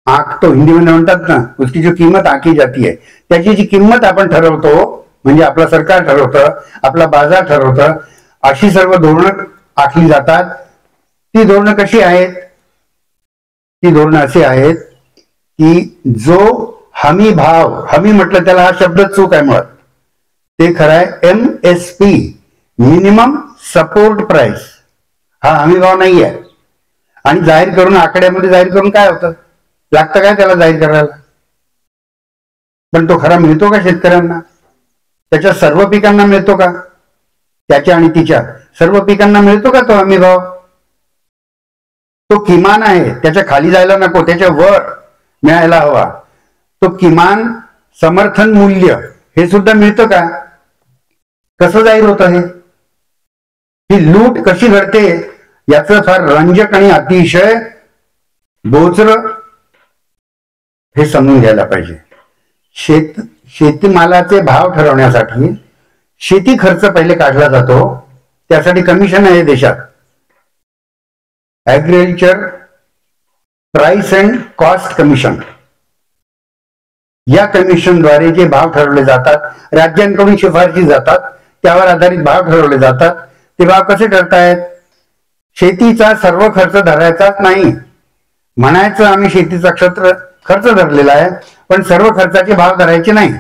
आखतो, हिंदीमध्ये म्हणतात ना, उसकी जो किंमत आखी जाती है, त्याची जी किंमत आपण ठरवतो, म्हणजे आपलं सरकार ठरवतं, आपला बाजार ठरवतं, अशी सर्व धोरणं आखली जातात. ती धोरणं कशी आहेत? ती धोरणं अशी आहेत की जो हमी भाव, हमी म्हटलं त्याला हा शब्द चूक आहे मुळात, ते खरं आहे MSP, मिनिमम सपोर्ट प्राइस, हा हमी भाव नाही आहे. आणि जाहीर करून, आकड्यामध्ये जाहीर करून काय होतं? लागतं काय त्याला जाहीर करायला? पण तो खरा मिळतो का शेतकऱ्यांना? त्याच्या सर्व पिकांना मिळतो का? त्याच्या आणि तिच्या सर्व पिकांना मिळतो का तो हमी भाव? तो किमान आहे, त्याच्या खाली जायला नको, त्याच्या वर मिळायला हवा. तो किमान समर्थन मूल्य हे सुद्धा मिळतं का? कसं जाहीर होतं हे? ही लूट कशी घडते याचं फार रंजक आणि अतिशय बोचरं हे समजून घ्यायला पाहिजे. शेतीमालाचे भाव ठरवण्यासाठी शेती खर्च पहिले काढला जातो, त्यासाठी कमिशन आहे देशात, agriculture price and cost commission. या कमिशनद्वारे जे भाव ठरवले जातात, राज्यांकडून शिफारशी जातात, त्यावर आधारित भाव ठरवले जातात. ते भाव कसे ठरतायत? शेतीचा सर्व खर्च धरायचाच नाही, म्हणायचं आम्ही शेतीचा खर्च धरलेला आहे, पण सर्व खर्चाचे भाव धरायचे नाही.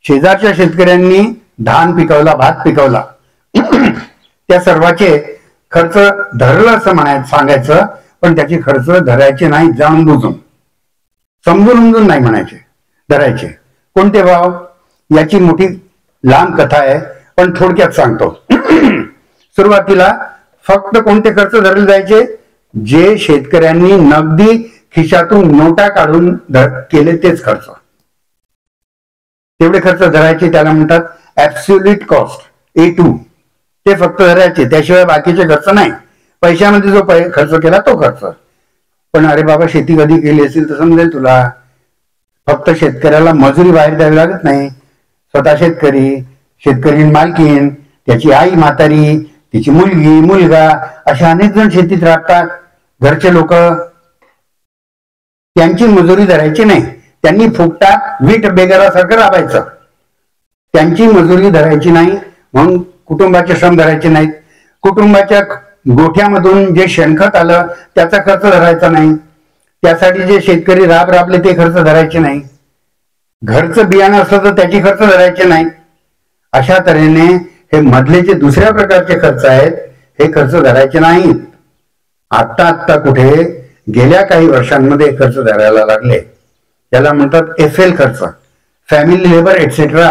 शेजारच्या शेतकऱ्यांनी धान पिकवला, भात पिकवला, त्या सर्वाचे खर्च धरलं असं सांगायचं, पण त्याचे खर्च धरायचे नाही, जाणून बुजून, समजून उमजून नाही म्हणायचे, धरायचे. कोणते भाव? याची मोठी लांब कथा आहे, पण थोडक्यात सांगतो. सुरुवातीला फक्त कोणते खर्च धरले जायचे? जे शेतकऱ्यांनी नगदी खिशातून नोटा काढून केले तेच खर्च, तेवढे खर्च धरायचे. त्याला म्हणतात ऍब्सोल्यूट कॉस्ट, A2. ते फक्त धरायचे, त्याशिवाय बाकीचे खर्च नाही. पैशामध्ये जो खर्च केला तो खर्च. पण अरे बाबा, शेती कधी केली असेल तर समजेल तुला, फक्त शेतकऱ्याला मजुरी बाहेर द्यावी लागत नाही. स्वतः शेतकरी मालकीन, त्याची आई म्हातारी, तिची मुलगी, मुलगा, अशा अनेक जण शेतीत राहतात. घरचे लोक, त्यांची मजुरी धरायची नाही. त्यांनी फुकटात वीट बेगारासारखं राबायचं. त्यांची मजुरी धरायची नाही, म्हणून कुटुंबाचे श्रम धरायचे नाहीत. कुटुंबाच्या गोठ्यामधून जे शेणखत आलं त्याचा खर्च धरायचा नाही. त्यासाठी जे शेतकरी राबले ते खर्च धरायचे नाही. घरचं बियाणं असलं तर त्याची खर्च धरायचे नाही. अशा तऱ्हेने हे मधले जे दुसऱ्या प्रकारचे खर्च आहेत हे खर्च धरायचे नाहीत. आत्ता कुठे गेल्या काही वर्षांमध्ये खर्च धरायला लागले. त्याला म्हणतात FL खर्च, फॅमिली लेबर एटसेट्रा.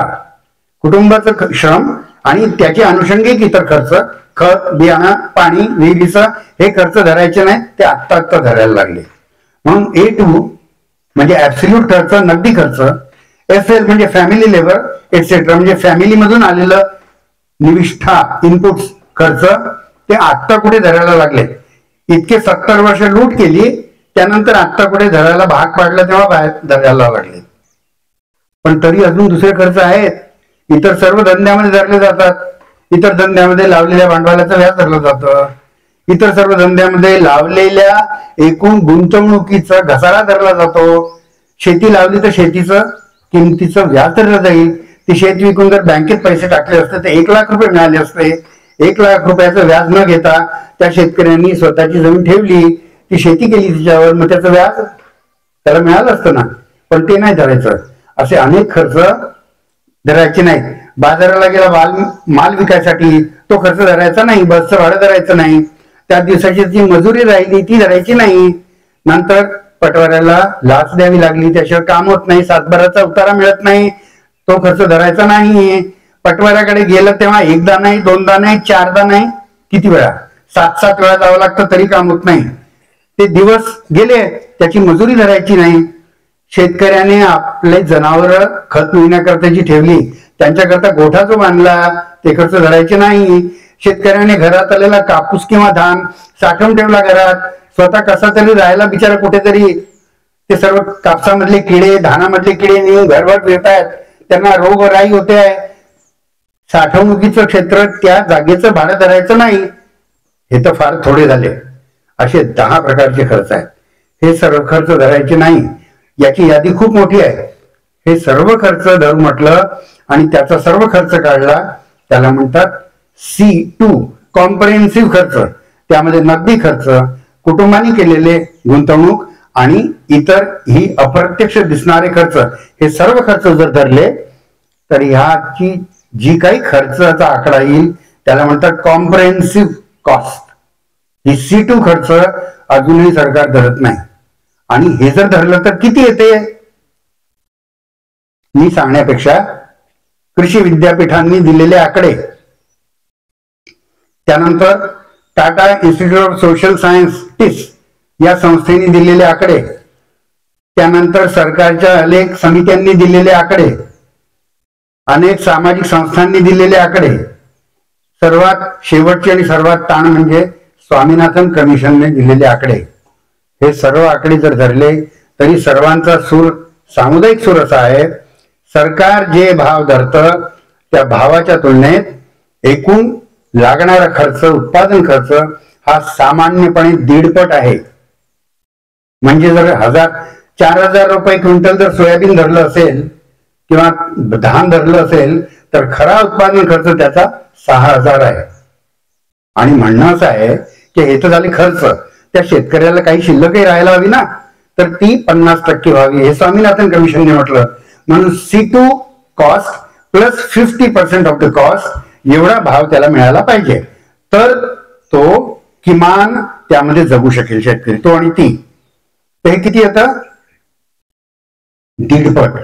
कुटुंबाचं श्रम आणि त्याचे अनुषंगिक इतर खर्च, खत, बियाणं, पाणी, विहिरीचं, हे खर्च धरायचे नाहीत. ते आत्ता धरायला लागले. म्हणून A2 म्हणजे ऍब्सोल्यूट खर्च, नगदी खर्च. FL म्हणजे फॅमिली लेबर एटसेट्रा, म्हणजे फॅमिली मधून आलेलं निविष्ठा, इनपुट खर्च, ते आत्ता कुठे धरायला लागले. इतके 70 वर्ष लूट केली, त्यानंतर आत्ता कुठे धरायला भाग पाडला तेव्हा बाहेर धरायला लागले. पण तरी अजून दुसरे खर्च आहेत. इतर सर्व धंद्यामध्ये धरले जातात. इतर धंद्यामध्ये लावलेल्या भांडवलाचं व्याज धरलं जातं. इतर सर्व धंद्यामध्ये लावलेल्या एकूण गुंतवणुकीचा घसारा धरला जातो. शेती लावली तर शेतीचं किमतीचं व्याज धरलं जाईल. ती शेत विकून जर बँकेत पैसे टाकले असते तर 1 लाख रुपये मिळाले असते. 1 लाख रुपयाचं व्याज न घेता त्या शेतकऱ्यांनी स्वतःची जमीन ठेवली, ती शेती केली तिच्यावर, मग त्याचं व्याज त्याला मिळालं असतं ना, पण ते नाही धरायचं. असे अनेक खर्च धरायचे नाहीत. बाजाराला गेला माल विकायसाठी तो खर्च धरायचा नाही. बसचं भाडं धरायचं नाही. त्या दिवसाची जी मजुरी राहिली ती धरायची नाही. नंतर पटवाऱ्याला लाच द्यावी लागली, त्याशिवाय काम होत नाही, सातबाराचा उतारा मिळत नाही, तो खर्च धरायचा नाही. पटवाऱ्याकडे गेलं तेव्हा एकदा नाही, दोनदा नाही, चारदा नाही, किती वेळा, 7-7 वेळा जावं लागतं तरी काम होत नाही. ते दिवस गेले, त्याची मजुरी धरायची नाही. शेतकऱ्याने आपले जनावर खत मिळण्याकरता जी ठेवली, त्यांच्याकरता गोठा जो बांधला, ते खर्च धरायचे नाही. शेतकऱ्याने घरात आलेला कापूस किंवा धान साठवून ठेवला घरात, स्वतः कसा तरी राहायला बिचारा कुठेतरी, ते सर्व कापसामधले किडे, धानामधले किडे नेऊन घरभर फिरतायत, त्यांना रोगराई होते आहे. साठवणुकीचं क्षेत्र, त्या जागेचं भाडं धरायचं नाही. हे तर फार थोडे झाले. असे 10 प्रकारचे खर्च आहेत. हे सर्व खर्च धरायचे नाही. याची यादी खूप मोठी आहे. हे सर्व खर्च धरू म्हटलं आणि त्याचा सर्व खर्च काढला, त्याला म्हणतात C2 कॉम्प्रिहेन्सिव्ह खर्च. त्यामध्ये नगदी खर्च, कुटुंबाने केलेले गुंतवणूक आणि इतर ही अप्रत्यक्ष दिसणारे खर्च, हे सर्व खर्च जर धरले तर ह्याची जी काही खर्चाचा आकडा येईल त्याला म्हणतात कॉम्प्रिहेन्सिव्ह कॉस्ट. ही C2 खर्च अजूनही सरकार धरत नाही. आणि हे जर धरलं तर किती येते मी सांगण्यापेक्षा कृषी विद्यापीठांनी दिलेले आकडे, त्यानंतर Tata Institute of Social Science TISS या संस्थेने दिलेले आकडे, त्यानंतर सरकारच्या अनेक समित्यांनी दिलेले आकडे, अनेक सामाजिक संस्थांनी दिलेले आकडे, सर्वात शेवटचे आणि सर्वात ताण म्हणजे स्वामीनाथन कमिशनने दिलेले आकडे. हे सर्व आकडे जर धरले तरी सर्वांचा सूर, सामुदायिक सूर असा आहे, सरकार जे भाव धरतं त्या भावाच्या तुलनेत एकूण लागणारा खर्च, उत्पादन खर्च हा सामान्यपणे 1.5 पट आहे. म्हणजे जर 4,000 रुपये क्विंटल जर सोयाबीन धरलं असेल किंवा धान धरलं असेल तर खरा उत्पादन खर्च त्याचा 6,000 आहे. आणि म्हणणं असं आहे की हे तर झाले खर्च, त्या शेतकऱ्याला काही शिल्लकही राहायला हवी ना, तर ती 50% व्हावी, हे स्वामीनाथन कमिशनने म्हटलं. म्हणून C2 cost plus 50% of the cost एवढा भाव त्याला मिळाला पाहिजे, तर तो किमान त्यामध्ये जगू शकेल शेतकरी, तो आणि ती. तर हे किती येतं? 1.5 पट.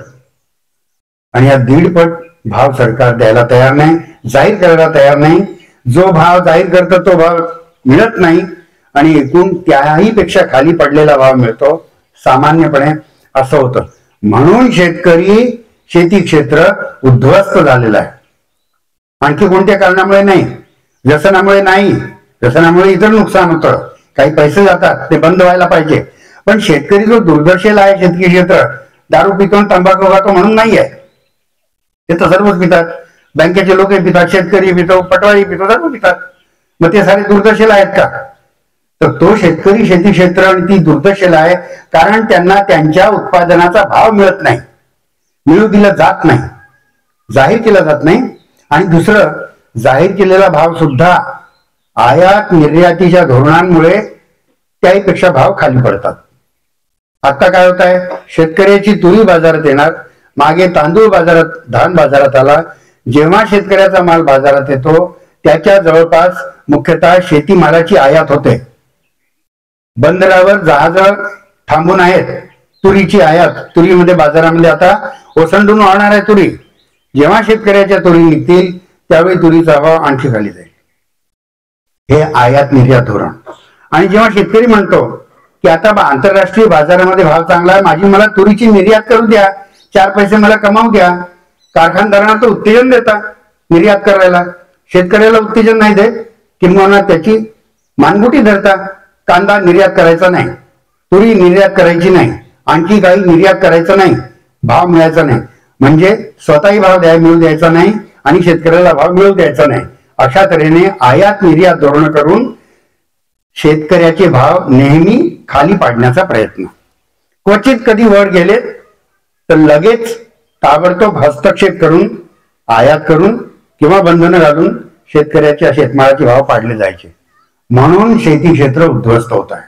आणि या 1.5 पट भाव सरकार द्यायला तयार नाही, जाहीर करायला तयार नाही. जो भाव जाहीर करतो तो भाव मिळत नाही आणि एकूण त्याही पेक्षा खाली पडलेला भाव मिळतो सामान्यपणे, असं होतं. म्हणून शेतकरी, शेती क्षेत्र उद्ध्वस्त झालेलं आहे. आणखी कोणत्या कारणामुळे नाही, व्यसनामुळे नाही. व्यसनामुळे इतर नुकसान होतं, काही पैसे जातात, ते बंद व्हायला पाहिजे. पण शेतकरी जो दुर्दशेला आहे, शेतकरी क्षेत्र दारू पितो, तंबाखू खातो म्हणून नाही आहे. ते तर सर्वच पितात, बँकेचे लोक पितात, शेतकरी पितो, पटवारी पितो, सर्व पितात. मग ते सारे दुर्दशेला आहेत का? तर तो शेतकरी, शेती क्षेत्र आणि ती दुर्दशेला आहे कारण त्यांना त्यांच्या उत्पादनाचा भाव मिळत नाही, मिळू दिला जात नाही, जाहीर केला जात नाही. आणि दुसरं, जाहीर केलेला भाव सुद्धा आयात निर्यातीच्या धोरणांमुळे त्याहीपेक्षा भाव खाली पडतात. आता काय होत आहे, शेतकऱ्याची तुरी बाजारात येणार, मागे तांदूळ बाजारात, धान बाजारात आला. जेव्हा शेतकऱ्याचा माल बाजारात येतो त्याच्या जवळपास मुख्यतः शेतीमालाची आयात होते. बंदरावर जहाज थांबून आहेत, तुरीची आयात, तुरीमध्ये बाजारामध्ये आता ओसंडून वाहणार आहे तुरी. जेव्हा शेतकऱ्याच्या तुरी निघतील त्यावेळी तुरीचा भाव आणखी खाली जाईल. हे आयात निर्यात धोरण. आणि जेव्हा शेतकरी म्हणतो की आता आंतरराष्ट्रीय बाजारामध्ये भाव चांगला आहे, मला तुरीची निर्यात करू द्या, 4 पैसे मला कमावू द्या, कारखानदारांना तर उत्तेजन देता निर्यात करायला, शेतकऱ्याला उत्तेजन नाही देत, किंवा त्याची मानगुटी धरता. कांदा निर्यात करायचा नाही, तुरी निर्यात करायची नाही, आणखी काही निर्यात करायचं नाही, भाव मिळायचा नाही. म्हणजे स्वतःही भाव मिळू द्यायचा नाही आणि शेतकऱ्याला भाव मिळू द्यायचा नाही. अशा तऱ्हेने आयात निर्यात धोरण करून शेतकऱ्याचे भाव नेहमी खाली पाडण्याचा प्रयत्न. क्वचित कधी वर गेले तर लगेच ताबडतोब हस्तक्षेप करून, आयात करून किंवा बंधनं घालून शेतकऱ्याच्या शेतमालाचे भाव पाडले जायचे. म्हणून शेती क्षेत्र उद्ध्वस्त होत आहे.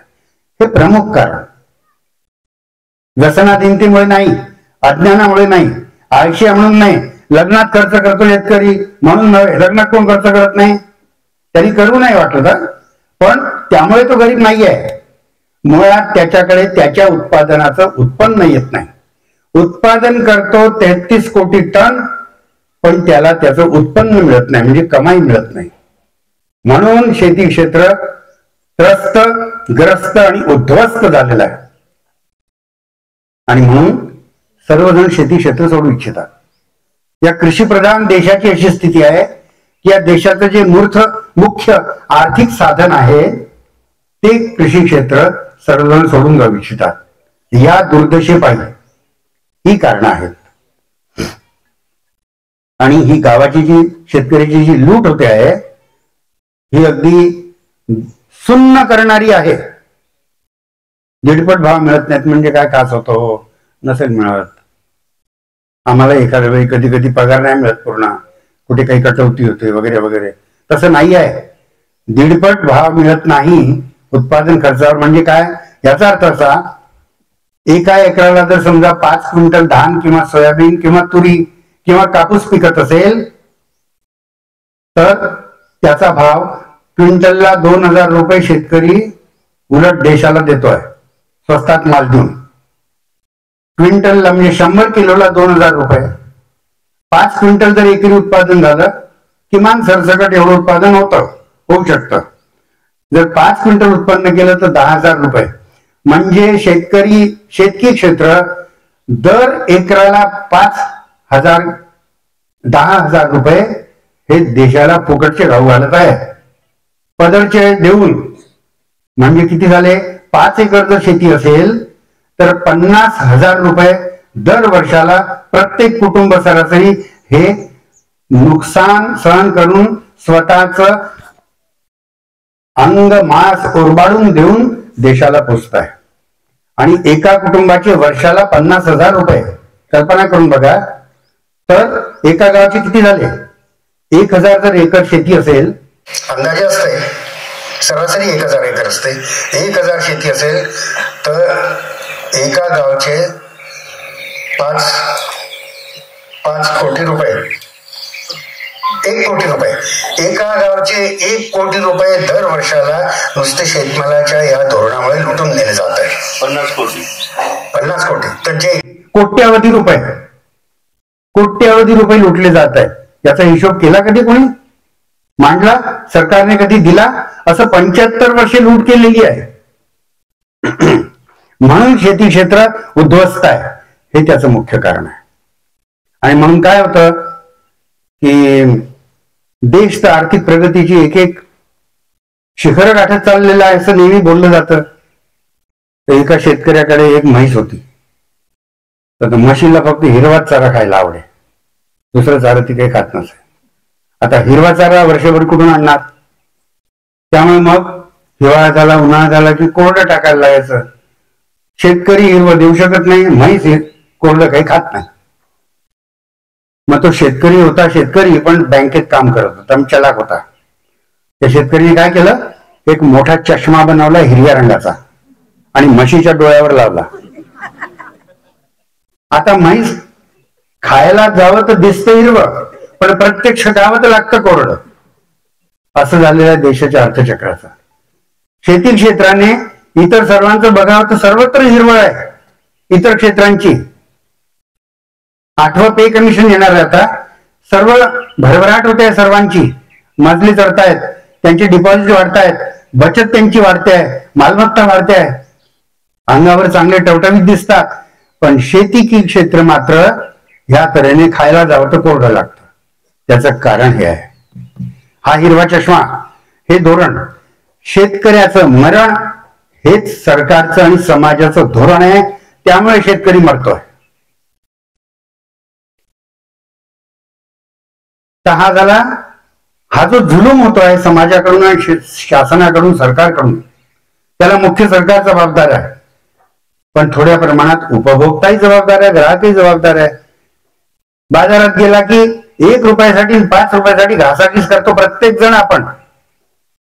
हे प्रमुख कारण. व्यसनाधीनतेमुळे नाही, अज्ञानामुळे नाही, आळशी म्हणून नाही, लग्नात खर्च करतो शेतकरी म्हणून नव्हे, लग्नात कोण खर्च करत नाही, त्यांनी करू नाही वाटलं तर, पण त्यामुळे तो गरीब नाही आहे. मुळात त्याच्याकडे त्याच्या उत्पादनाचं उत्पन्न येत नाही. उत्पादन करतो 33 कोटी टन, पण त्याला त्याचं उत्पन्न मिळत नाही, म्हणजे कमाई मिळत नाही. म्हणून शेती क्षेत्र त्रस्त, ग्रस्त आणि उद्ध्वस्त झालेलं आहे. आणि म्हणून सर्वजण शेती क्षेत्र सोडू इच्छितात. या कृषीप्रधान देशाची अशी स्थिती आहे की या देशाचं जे मुख्य आर्थिक साधन आहे ते कृषी क्षेत्र सर्वजण सोडून जाऊ इच्छितात. या दुर्दशेपायी ही कारणं आहेत. आणि ही गावाची जी शेतकऱ्याची जी लूट होते आहे ही अगदी सुन्न करणारी आहे. दीडपट भाव मिळत नाहीत म्हणजे काय खास होतो, नसेल मिळत. आम्हाला एखाद्या वेळी कधी कधी पगार नाही मिळत पूर्ण, कुठे काही कटौती होते वगैरे वगैरे. तसं नाही आहे. दीडपट भाव मिळत नाही उत्पादन खर्चावर म्हणजे काय, याचा अर्थ असा, एका एकराला जर समजा 5 क्विंटल धान किंवा सोयाबीन किंवा तुरी किंवा कापूस पिकत असेल तर त्याचा भाव क्विंटलला 2000 रुपये शेतकरी उलट देशाला देतोय स्वस्तात माल देऊन. क्विंटलला म्हणजे 100 किलोला 2000 रुपये. 5 क्विंटल जर एकरी उत्पादन झालं, किमान सरसकट एवढं उत्पादन होऊ शकतं. जर 5 क्विंटल उत्पन्न केलं तर 10,000 रुपये. म्हणजे शेतकी क्षेत्र दर एकराला 10,000 रुपये हे देशाला फुकटचे घाऊ घालत आहे, पदरचे देऊन. म्हणजे किती झाले, 5 एकर जर शेती असेल तर 50,000 रुपये दर वर्षाला प्रत्येक कुटुंब सरासरी हे नुकसान सहन करून स्वतःच अंग मास ओरबाडून देऊन देशाला पोचत आहे. आणि एका कुटुंबाचे वर्षाला 50,000 रुपये. कल्पना करून बघा, तर एका गावाचे किती झाले. 1000 जर एकर शेती असेल, अंदाजे असते सरासरी 1000 एकर असते. 1000 शेती असेल तर एका गावचे 5 कोटी रुपये, 1 कोटी रुपये. एका गावचे 1 कोटी रुपये दर वर्षाला नुसते शेतमालाच्या या धोरणामुळे लुटून दिले जात आहे. 50 कोटी तर जे कोट्यावधी रुपये लुटले जात आहे. याचा हिशोब केला कधी कोणी, मांडला सरकारने कधी दिला? असं 75 वर्षे लूट केलेली आहे. म्हणून शेती क्षेत्र उद्ध्वस्त आहे, हे त्याचं मुख्य कारण आहे. आणि म्हणून काय होतं की देश तर आर्थिक प्रगतीची एक शिखर गाठत चाललेला आहे असं नेहमी बोललं जातं. तर एका शेतकऱ्याकडे एक म्हैस होती, तर म्हशीला फक्त हिरवाच चारा खायला आवडे, दुसरं चारा ती काही खात नसे. आता हिरवा चारा वर्षभर कुठून आणणार? त्यामुळे मग हिवाळा झाला, उन्हाळा झाला की कोरडं टाकायला लागायचं. शेतकरी हिरवं देऊ शकत नाही, म्हैस कोरडं काही खात नाही. मग तो शेतकरी पण बँकेत काम करत होता, चलाक होता. त्या शेतकरीने काय केलं, एक मोठा चष्मा बनवला हिरव्या रंगाचा आणि म्हशीच्या डोळ्यावर लावला. आता म्हैस खायला जावं तर दिसतं हिरवं, पण प्रत्यक्ष गावं तर लागतं कोरडं. असं झालेलं देशाच्या अर्थचक्राचं. शेती क्षेत्राने इतर सर्वांचं बघावं तर सर्वत्र हिरवळ आहे. इतर क्षेत्रांची 8वं पे कमिशन येणार आहे. आता सर्व भरभराट होते, सर्वांची मजली चढतायत, त्यांचे डिपॉझिट वाढतायत, बचत त्यांची वाढते आहे, मालमत्ता वाढते आहे, अंगावर चांगले टवटवीत दिसतात. पण शेती की क्षेत्र मात्र ह्या तऱ्हेने खायला जावं तर कोरडं लागतं. त्याचं कारण हे आहे, हा हिरवा चष्मा, हे धोरण. शेतकऱ्याचं मरण हेच सरकारचं आणि समाजाचं धोरण आहे. त्यामुळे शेतकरी मरतोय. तर हा झाला, हा जो जुलूम होतोय समाजाकडून आणि शासनाकडून, सरकारकडून, त्याला मुख्य सरकार जबाबदार आहे. पण थोड्या प्रमाणात उपभोक्ताही जबाबदार आहे, ग्राहकही जबाबदार आहे. बाजारात गेला की 1 रुपयासाठी 5 रुपयासाठी घासाघीस करतो प्रत्येक जण. आपण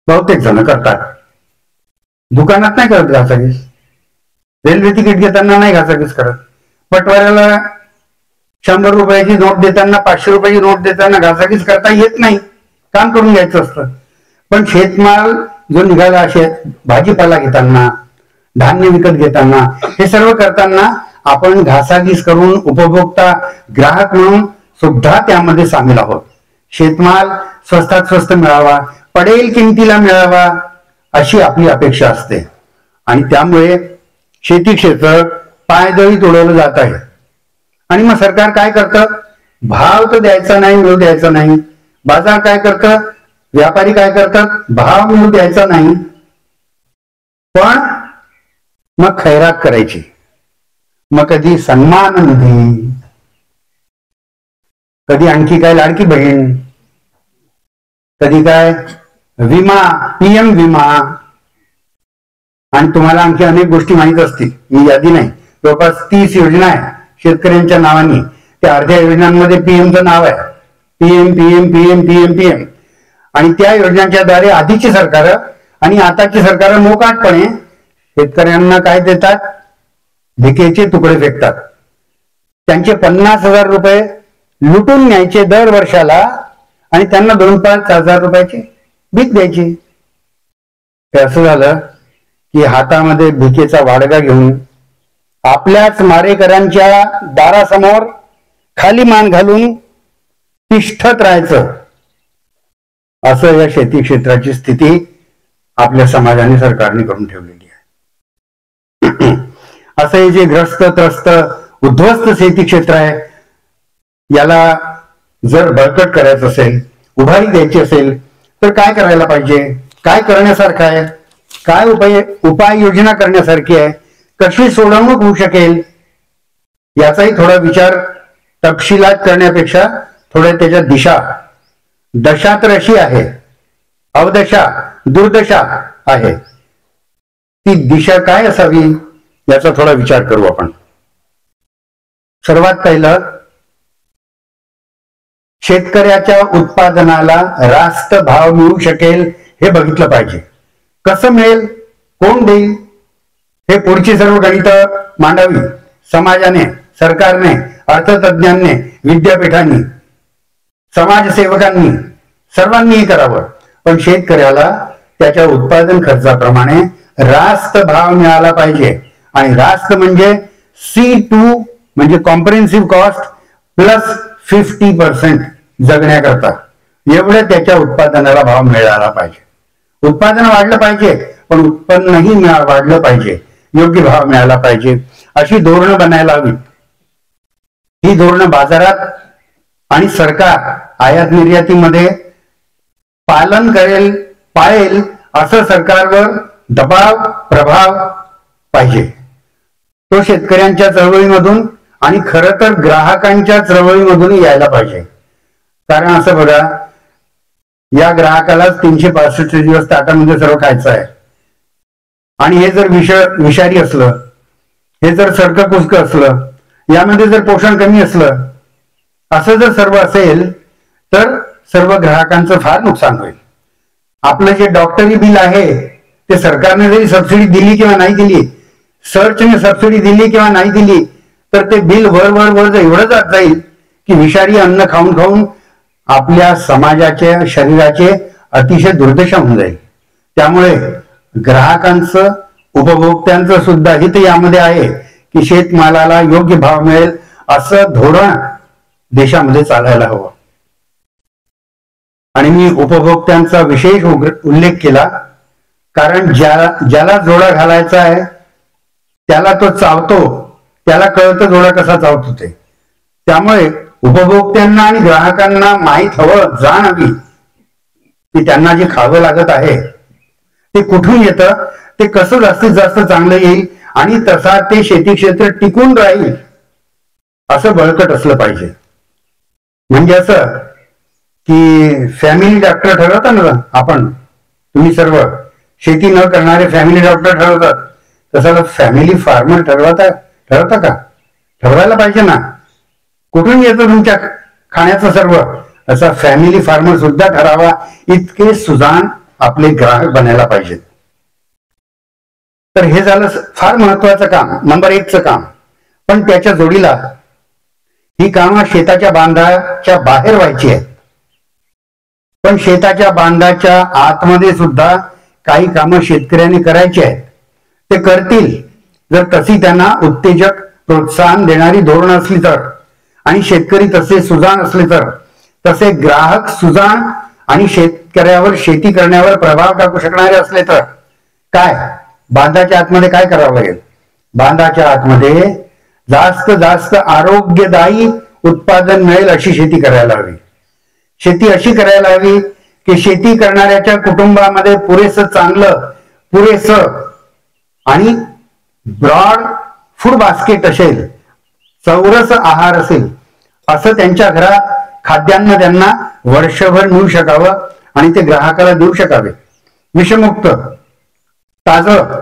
बहुतेक जण करतात. दुकानात नाही करत घासाघीस, रेल्वे तिकीट घेताना नाही घासाघीस करत, पटवाऱ्याला 100 रुपयाची नोट देताना, 500 रुपयाची नोट देताना घासाघीस करता येत नाही, काम करून घ्यायचं असतं. पण शेतमाल जो निघाला असे भाजीपाला घेताना, धान्य विकत घेताना, हे सर्व करताना आपण घासाघीस करून उपभोक्ता ग्राहक म्हणून सुद्धा त्यामध्ये सामील आहोत. शेतमाल स्वस्तात स्वस्त मिळावा, पडेल किमतीला मिळावा अशी आपली अपेक्षा असते. आणि त्यामुळे शेती क्षेत्र पायदळी तोडवलं जात आहे. आणि मग सरकार काय करतं? भाव तर द्यायचा नाही, मिळू द्यायचा नाही. बाजार काय करतं? व्यापारी काय करतात? भाव मिळू द्यायचा नाही, पण मग खैरात करायची. मग कधी सन्मान निधी, कधी आणखी काय लाडकी बहीण, कधी काय विमा, पीएम विमा, आणि तुम्हाला आणखी अनेक गोष्टी माहित असतील. ही यादी नाही, जवळपास 30 योजना आहे शेतकऱ्यांच्या नावाने. त्या अर्ध्या योजनांमध्ये पीएमचं नाव आहे. PM PM PM PM PM. आणि त्या योजनांच्या द्वारे आधीची सरकार आणि आताची सरकार मोकाटपणे शेतकऱ्यांना काय देतात? भिकेचे तुकडे फेकतात. त्यांचे 50,000 रुपये लुटून न्यायचे दर वर्षाला आणि त्यांना 2-5 हजार रुपयाची भीक द्यायची. ते असं झालं की हातामध्ये भिकेचा वाडगा घेऊन आपल्याच मारेकऱ्यांच्या दारासमोर खाली मान घालून तिष्ठत राहायचं. असं या शेती क्षेत्राची स्थिती आपल्या समाजाने, सरकारने करून ठेवलेली आहे. असं हे जे ग्रस्त त्रस्त उद्ध्वस्त शेती क्षेत्र आहे, याला जर बळकट करायचं असेल, उभारी द्यायची असेल, तर काय करायला पाहिजे? काय करण्यासारखं आहे? काय उपाययोजना करण्यासारखी आहे? कशी सोडवणूक होऊ शकेल? याचाही थोडा विचार तपशिलात करण्यापेक्षा थोड्या त्याच्या दशा तर अशी आहे, अवदशा, दुर्दशा आहे. ती दिशा काय असावी याचा थोडा विचार करू आपण. सर्वात पहिलं, शेतकऱ्याच्या उत्पादनाला रास्त भाव मिळू शकेल हे बघितलं पाहिजे. कसं मिळेल? कोण देईल? हे पुढची सर्व गणित मांडावी समाजाने, सरकारने, अर्थतज्ञांनी, विद्यापीठांनी, समाजसेवकांनी, सर्वांनी करावं. पण शेतकऱ्याला त्याच्या उत्पादन खर्चाप्रमाणे रास्त भाव मिळाला पाहिजे. आणि रास्त म्हणजे C2 म्हणजे कॉम्प्रिहेन्सिव्ह कॉस्ट प्लस 50% जगण्याकरता एवढं त्याच्या उत्पादनाला भाव मिळाला पाहिजे. उत्पादन वाढलं पाहिजे, पण उत्पन्नही वाढलं पाहिजे, योग्य भाव मिळाला पाहिजे. अशी धोरणं बनायला हवी. ही धोरणं बाजारात आणि सरकार आयात निर्यातीमध्ये पालन पाळेल असं सरकारवर दबाव प्रभाव पाहिजे. तो शेतकऱ्यांच्या चळवळीमधून आणि खरं तर ग्राहकांच्या चळवळीमधून यायला पाहिजे. कारण असं बघा, या ग्राहकालाच 365 दिवस ताटामध्ये सर्व खायचं आहे. आणि हे जर विषारी असलं, हे जर सरकं कुसकं असलं, यामध्ये जर पोषण कमी असलं, असं जर सर्व असेल तर सर्व ग्राहकांचं फार नुकसान होईल. आपलं जे डॉक्टरी बिल आहे ते सरकारने जरी सबसिडी दिली किंवा नाही दिली, सर्चने सबसिडी दिली किंवा नाही दिली, तर ते बिल वर वर वर एवढं जात जाईल की विषारी अन्न खाऊन खाऊन आपल्या समाजाच्या शरीराचे अतिशय दुर्दशा होऊन जाईल. त्यामुळे ग्राहकांचं, उपभोक्त्यांचं सुद्धा हित यामध्ये आहे की शेतमालाला योग्य भाव मिळेल असं धोरण देशामध्ये चालायला हवं. आणि मी उपभोक्त्यांचा विशेष उल्लेख केला, कारण ज्याला जोडा घालायचा आहे त्याला तो चावतो, त्याला कळतं जोडा कसा चावतो ते. त्यामुळे उपभोक्त्यांना आणि ग्राहकांना माहीत हवं, जाण हवी की त्यांना जे खावं लागत आहे ते कुठून येतं, ते कसं जास्तीत जास्त चांगलं येईल आणि तसा ते शेती क्षेत्र टिकून राहील असं बळकट असलं पाहिजे. म्हणजे असं की फॅमिली डॉक्टर ठरवता ना आपण, तुम्ही सर्व शेती न करणारे फॅमिली डॉक्टर ठरवतात, तसं फॅमिली फार्मर ठरवता का? ठरवायला पाहिजे ना. कुठून येतं तुमच्या खाण्याचं सर्व, असा फॅमिली फार्मर सुद्धा ठरावा. इतके सुजाण आपले ग्राहक बनायला पाहिजेत. तर हे झालं फार महत्वाचं काम, नंबर 1चं काम. पण त्याच्या जोडीला ही कामं शेताच्या बांधाच्या बाहेर व्हायची आहेत. पण शेताच्या बांधाच्या आतमध्ये सुद्धा काही कामं शेतकऱ्यांनी करायची आहेत ते करतील, जर तशी त्यांना उत्तेजक प्रोत्साहन देणारी धोरणं असली तर, आणि शेतकरी तसे सुजाण असले तर, तसे ग्राहक सुजाण आणि शेतकऱ्यावर शेती करण्यावर प्रभाव टाकू शकणारे असले तर, काय बांधाच्या आतमध्ये काय करावं लागेल? बांधाच्या आतमध्ये जास्त जास्त आरोग्यदायी उत्पादन मिळेल अशी शेती करायला हवी. शेती अशी करायला हवी की शेती करणाऱ्याच्या कुटुंबामध्ये पुरेसं चांगलं, पुरेसं आणि ब्रॉड फूड बास्केट असेल, चौरस आहार असेल, असं त्यांच्या घरात खाद्यान्न त्यांना वर्षभर मिळू शकावं आणि ते ग्राहकाला देऊ शकावे. विषमुक्त, ताजं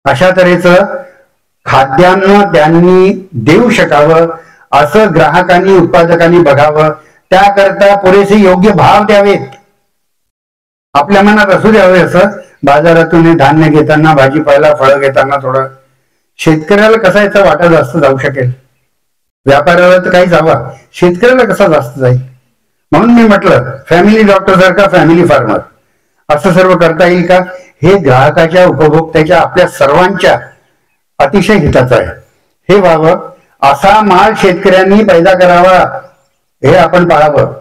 अशा तऱ्हेचं खाद्यान्न त्यांनी देऊ शकावं असं ग्राहकांनी, उत्पादकांनी बघावं. त्याकरता पुरेसे योग्य भाव द्यावेत. आपल्या मनात असू द्यावे असं बाजारातून धान्य घेताना, भाजीपाला, फळं घेताना थोडं शेतकऱ्याला कसा याचा वाटा जास्त जाऊ शकेल. व्यापाऱ्याला तर काही जावा, शेतकऱ्याला कसा जास्त जाईल. म्हणून मी म्हटलं फॅमिली डॉक्टर सारखा फॅमिली फार्मर असं सर्व करता येईल का? हे ग्राहकाच्या, उपभोक्त्याच्या, आपल्या सर्वांच्या अतिशय हिताचं आहे. हे व्हावं, असा माल शेतकऱ्यांनी पैदा करावा हे आपण पाहावं,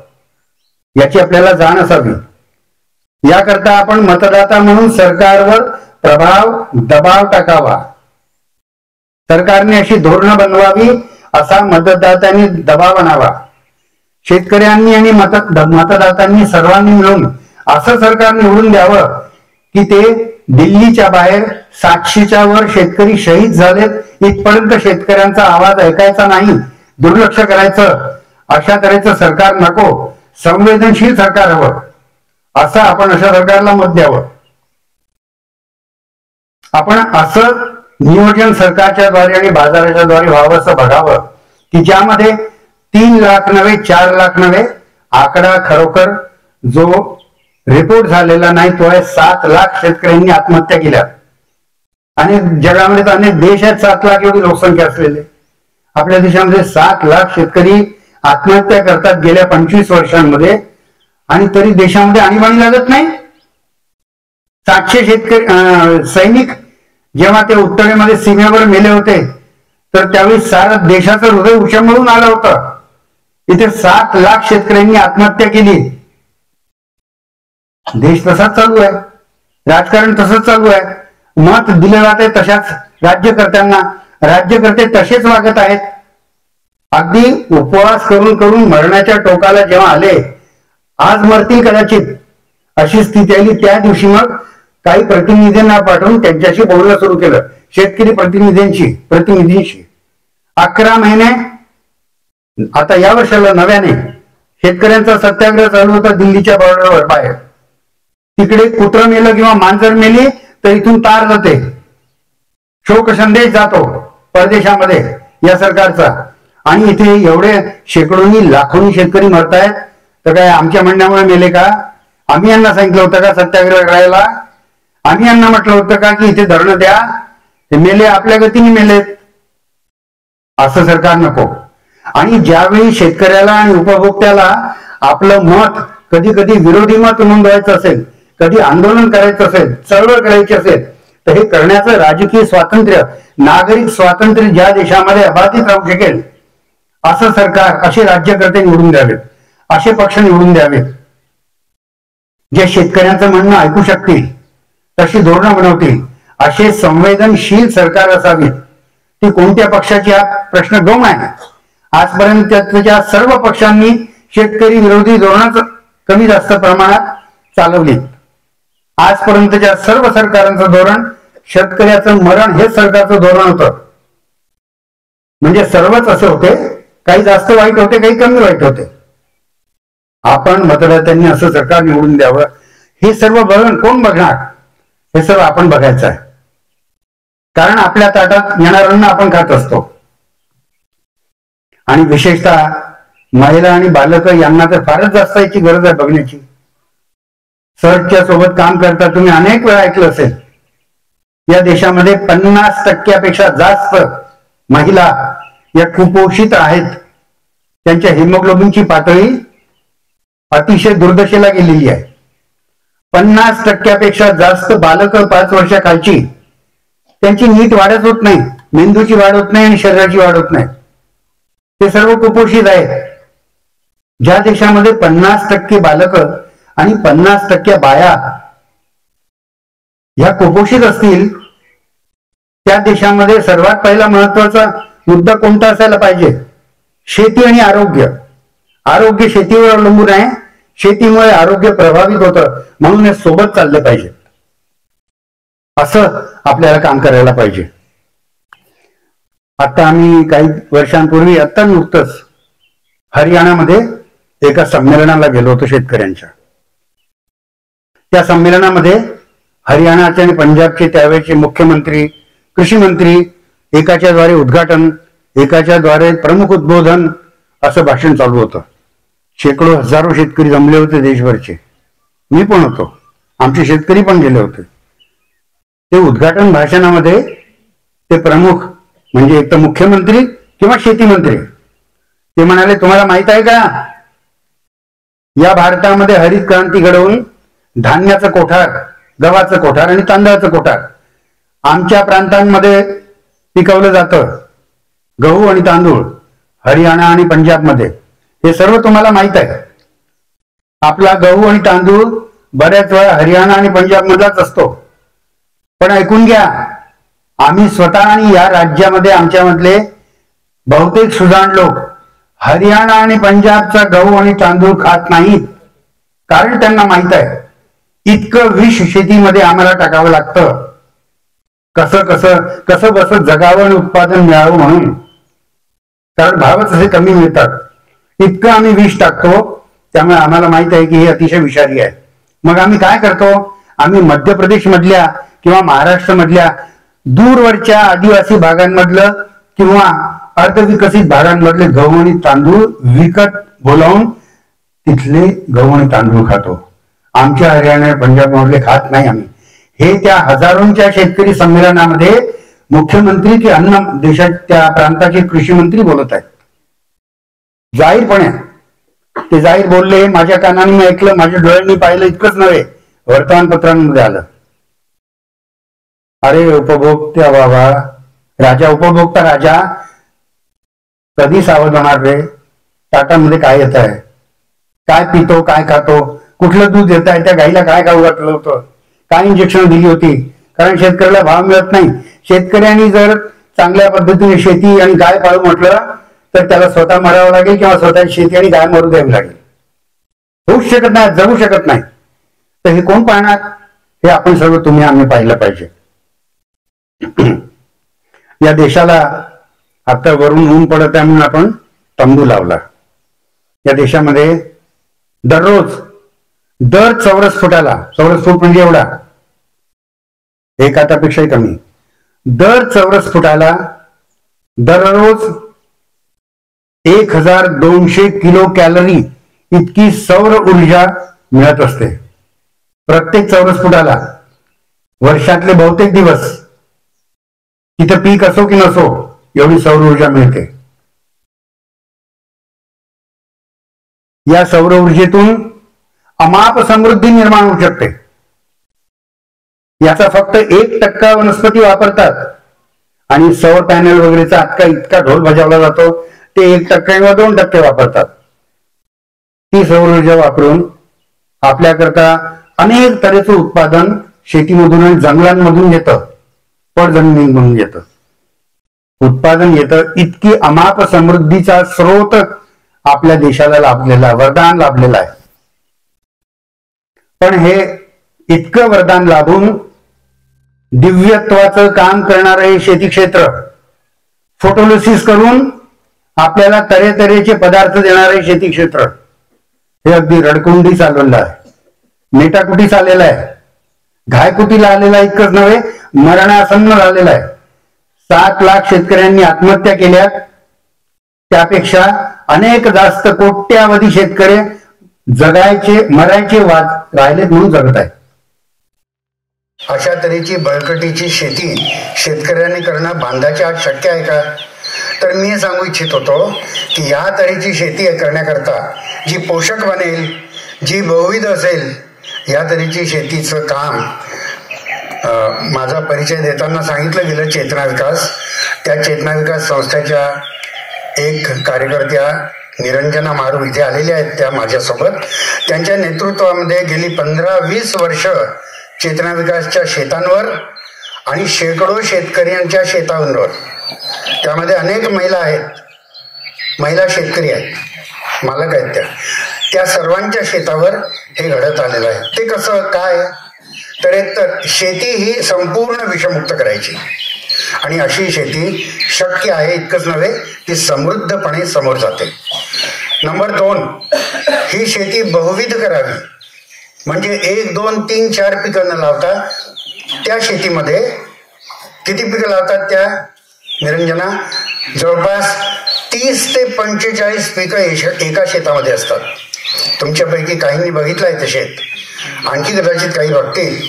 याची आपल्याला जाण असावी. याकरता आपण मतदाता म्हणून सरकारवर दबाव टाकावा. सरकारने अशी धोरणं बनवावी असा मतदात्यांनी दबाव आणावा. शेतकऱ्यांनी आणि मतदातांनी सर्वांनी मिळून असं सरकार निवडून द्यावं की ते दिल्लीच्या बाहेर 700च्या वर शेतकरी शहीद झालेत इथपर्यंत शेतकऱ्यांचा आवाज ऐकायचा नाही, दुर्लक्ष करायचं, अशा तऱ्हेचं सरकार नको. संवेदनशील सरकार हवं. असं आपण अशा सरकारला मत द्यावं. आपण असं नियोजन सरकारच्या द्वारे आणि बाजाराच्या द्वारे व्हावं असं बघावं की ज्यामध्ये 3 लाख नव्हे, 4 लाख नव्हे, आकडा खरोखर जो रिपोर्ट झालेला नाही तो आहे 7 लाख शेतकऱ्यांनी आत्महत्या केल्या. आणि जगामध्ये तर अनेक देश आहेत 7 लाख एवढी लोकसंख्या असलेले. आपल्या देशामध्ये 7 लाख शेतकरी आत्महत्या करतात गेल्या 25 वर्षांमध्ये, आणि तरी देशामध्ये आणीबाणी लागत नाही. 700 शेतकरी सैनिक जेव्हा ते उत्तरेमध्ये सीमेवर मेले होते तर त्यावेळी सारा देशाचं हृदय उचंबळून आलं होतं. इथे 7 लाख शेतकऱ्यांनी आत्महत्या केली. देश तसाच चालू आहे, राजकारण तसंच चालू आहे. मत दिले जाते तशाच राज्यकर्त्यांना, राज्यकर्ते तसेच वागत आहेत. अगदी उपवास करून करून मरणाच्या टोकाला जेव्हा आले, आज मरतील कदाचित अशी स्थिती आली, त्या दिवशी मग काही प्रतिनिधींना पाठवून त्यांच्याशी बोलणं सुरू केलं. शेतकरी प्रतिनिधींशी 11 महिने, आता या वर्षाला नव्याने शेतकऱ्यांचा सत्याग्रह चालू होता दिल्लीच्या बॉर्डरवर बाहेर. तिकडे कुत्रं मेलं किंवा मांजर मेली तर इथून तार जाते, शोक संदेश जातो परदेशामध्ये या सरकारचा. आणि इथे एवढे शेकडोनी लाखोनी शेतकरी मरतायत तर काय आमच्या म्हणण्यामुळे मेले का? आम्ही यांना सांगितलं होतं का सत्याग्रह करायला? आम्ही यांना म्हटलं होतं का की इथे धरणं द्या? ते मेले आपल्या गतीने मेलेत. असं सरकार नको. आणि ज्यावेळी शेतकऱ्याला आणि उपभोक्त्याला आपलं मत, कधी कधी विरोधी मत नोंदवायचं असेल, कधी आंदोलन करायचं असेल, चळवळ करायची असेल, तर हे करण्याचं राजकीय स्वातंत्र्य, नागरिक स्वातंत्र्य ज्या देशामध्ये अबाधित राहू शकेल असं सरकार, असे राज्यकर्ते निवडून द्यावेत, असे पक्ष निवडून द्यावेत जे शेतकऱ्यांचं म्हणणं ऐकू शकतील, तशी धोरणं बनवतील. असे संवेदनशील सरकार असावीत. ती कोणत्या पक्षाची हा प्रश्न गौण आहे. आजपर्यंत त्याच्या सर्व पक्षांनी शेतकरी विरोधी धोरणं कमी जास्त प्रमाणात चालवली. आजपर्यंतच्या सर्व सरकारांचं धोरण शेतकऱ्याचं मरण हे सरकारचं धोरण होतं. म्हणजे सर्वच असे होते, काही जास्त वाईट होते, काही कमी वाईट होते. आपण मतदात्यांनी असं सरकार निवडून द्यावं. हे सर्व बघून कोण बघणार? हे सर्व आपण बघायचं आहे. कारण आपल्या ताटात येणाऱ्यांना आपण खात असतो. आणि विशेषतः महिला आणि बालक यांना तर फारच जास्त याची गरज आहे बघण्याची. सर्चच्या सोबत काम करता तुम्ही अनेक वेळा ऐकलं असेल, या देशामध्ये 50% जास्त महिला या कुपोषित आहेत. त्यांच्या हिमोग्लोबिनची पातळी अतिशय दुर्दशेला गेलेली आहे. 50% जास्त बालक 5 वर्षाखालची, त्यांची नीट वाढच होत नाही, मेंदूची वाढ होत नाही आणि शरीराची वाढ होत नाही. ते सर्व कुपोषित आहेत. ज्या देशामध्ये 50% बालक आणि 50% बाया ह्या कुपोषित असतील, त्या देशामध्ये सर्वात पहिला महत्वाचा मुद्दा कोणता असायला पाहिजे? शेती आणि आरोग्य. आरोग्य शेतीवर अवलंबून आहे, शेतीमुळे आरोग्य प्रभावित होतं, म्हणून हे सोबत चालले पाहिजे. असं आपल्याला काम करायला पाहिजे. आता आम्ही काही वर्षांपूर्वी आता नुकतंच हरियाणामध्ये एका संमेलनाला गेलो होतो शेतकऱ्यांच्या. त्या संमेलनामध्ये हरियाणाचे आणि पंजाबचे त्यावेळेचे मुख्यमंत्री, कृषी मंत्री, एकाच्या द्वारे उद्घाटन, एकाच्या द्वारे प्रमुख उद्बोधन असं भाषण चालू होतं. शेकडो हजारो शेतकरी जमले होते देशभरचे. मी पण होतो, आमचे शेतकरी पण गेले होते. ते उद्घाटन भाषणामध्ये ते प्रमुख म्हणजे एक तर मुख्यमंत्री किंवा शेती मंत्री ते म्हणाले, तुम्हाला माहित आहे का, या भारतामध्ये हरित क्रांती घडवून धान्याचं कोठार, गव्हाचं कोठार आणि तांदळाचं कोठार आमच्या प्रांतांमध्ये पिकवलं जातं. गहू आणि तांदूळ हरियाणा आणि पंजाबमध्ये, हे सर्व तुम्हाला माहित आहे. आपला गहू आणि तांदूळ बऱ्याच वेळा हरियाणा आणि पंजाब मधलाच असतो. पण ऐकून घ्या, आम्ही स्वतः आणि या राज्यामध्ये आमच्यामधले बहुतेक सुजाण लोक हरियाणा आणि पंजाबचा गहू आणि तांदूळ खात नाहीत. कारण त्यांना माहित आहे इतकं विष शेतीमध्ये आम्हाला टाकावं लागतं, कसं बस जगावं आणि उत्पादन मिळावं म्हणून. कारण भावच असे कमी मिळतात, इतकं आम्ही विष टाकतो. त्यामुळे आम्हाला माहित आहे की हे अतिशय विषारी आहे. मग आम्ही काय करतो, आम्ही मध्य प्रदेश मधल्या किंवा महाराष्ट्र मधल्या दूरवरच्या आदिवासी भागांमधलं किंवा अर्धविकसित भागांमधले गहू आणि तांदूळ विकत बोलावून तिथले गहू आणि तांदूळ खातो. आमच्या हरियाणा पंजाब मधले खात नाही आम्ही. हे त्या हजारोंच्या शेतकरी संमेलनामध्ये मुख्यमंत्री की अन्न देशात त्या प्रांताचे कृषी मंत्री बोलत आहेत जाहीरपणे. ते जाहीर बोलले, माझ्या कानाने मी ऐकलं, माझ्या डोळ्यांनी पाहिलं, इतकंच नव्हे वर्तमानपत्रांमध्ये आलं. अरे उपभोक्ता बाबा, उपभोक्ता राजा कधी सावध होणार रे? ताटामध्ये काय येत आहे, काय पितो, काय खातो, कुठलं दूध येत आहे, त्या गाईला काय खाऊ घातलं होतं, काय इंजेक्शन दिली होती. कारण शेतकऱ्याला भाव मिळत नाही. शेतकऱ्यांनी जर चांगल्या पद्धतीने शेती आणि गाय पाळू म्हटलं तर त्याला स्वतः मरावं लागेल किंवा स्वतः शेती आणि गाय मरू द्यावी लागेल. होऊच शकत नाही, जगू शकत नाही. तर हे कोण पाहणार? हे आपण सर्व तुम्ही आम्ही पाहिलं पाहिजे. या देशाला आता वरून ऊन पडत आहे म्हणून आपण तंबू लावला. या देशामध्ये दररोज दर चौरस फुटाला, चौरस फूट म्हणजे एवढा, एक हातापेक्षाही कमी, दर चौरस फुटाला दररोज 1200 किलो कॅलरी इतकी सौर ऊर्जा मिळत असते. प्रत्येक चौरस फुटाला वर्षातले बहुतेक दिवस तिथं पीक असो की नसो एवढी सौर ऊर्जा मिळते. या सौर ऊर्जेतून अमाप समृद्धी निर्माण होऊ शकते. याचा फक्त 1% वनस्पती वापरतात आणि सौर पॅनल वगैरेचा इतका ढोल बजावला जातो. ते 1% किंवा 2% वापरतात. ती सौर ऊर्जा वापरून आपल्याकरता अनेक तऱ्हेचं उत्पादन शेतीमधून आणि जंगलांमधून येतं, पडजमिनीमधून येतं, उत्पादन येतं. इतकी अमाप समृद्धीचा स्रोत आपल्या देशाला लाभलेला, वरदान लाभलेला आहे. पण हे इतकं वरदान लाभून दिव्यत्वाचं काम करणारं हे शेती क्षेत्र, फोटोलिसिस करून आपल्याला तऱ्हेतऱ्हेचे पदार्थ देणारे शेती क्षेत्र, हे अगदी रडकुंडी चालवलं आहे, मेटाकुटी चाललेलं आहे, घायकुटीला आलेला इतकंच नव्हे, मरणासन्न झालेला आहे. 7 लाख शेतकऱ्यांनी आत्महत्या केल्या. त्यापेक्षा अनेक जास्त कोट्यावधी शेतकरी जगायचे, मरायचे वाद राहिलेत म्हणून जगत आहेत. अशा तऱ्हेची बळकटीची शेती शेतकऱ्यांनी करणं बांधाच्या आत शक्य आहे का? तर मी सांगू इच्छित होतो की या तऱ्हेची शेती करण्याकरता जी पोषक बनेल, जी बहुविध असेल या तऱ्हेची शेतीचं काम माझा परिचय देताना सांगितलं गेलं चेतना विकास. त्या चेतना विकास संस्थेच्या एक कार्यकर्त्या निरंजना मारू इथे आलेल्या आहेत त्या माझ्यासोबत. त्यांच्या नेतृत्वामध्ये गेली 15-20 वर्ष चेतना विकासच्या शेतांवर आणि शेकडो शेतकऱ्यांच्या शेतांवर, त्यामध्ये अनेक महिला आहेत, महिला शेतकरी आहेत, मालक आहेत, त्या सर्वांच्या शेतावर हे घडत आलेलं आहे. ते कसं काय तर एक तर शेती ही संपूर्ण विषमुक्त करायची आणि अशी शेती शक्य आहे इतकंच नव्हे ती समृद्धपणे समोर जाते. नंबर 2, ही शेती बहुविध करावी, म्हणजे 1, 2, 3, 4 पिकं न लावता त्या शेतीमध्ये किती पिकं लावतात त्या निरंजना? जवळपास 30 ते 45 पिकं एका शेतामध्ये असतात. तुमच्यापैकी काहींनी बघितलंय ते शेत, आणखी कदाचित काही बघतील.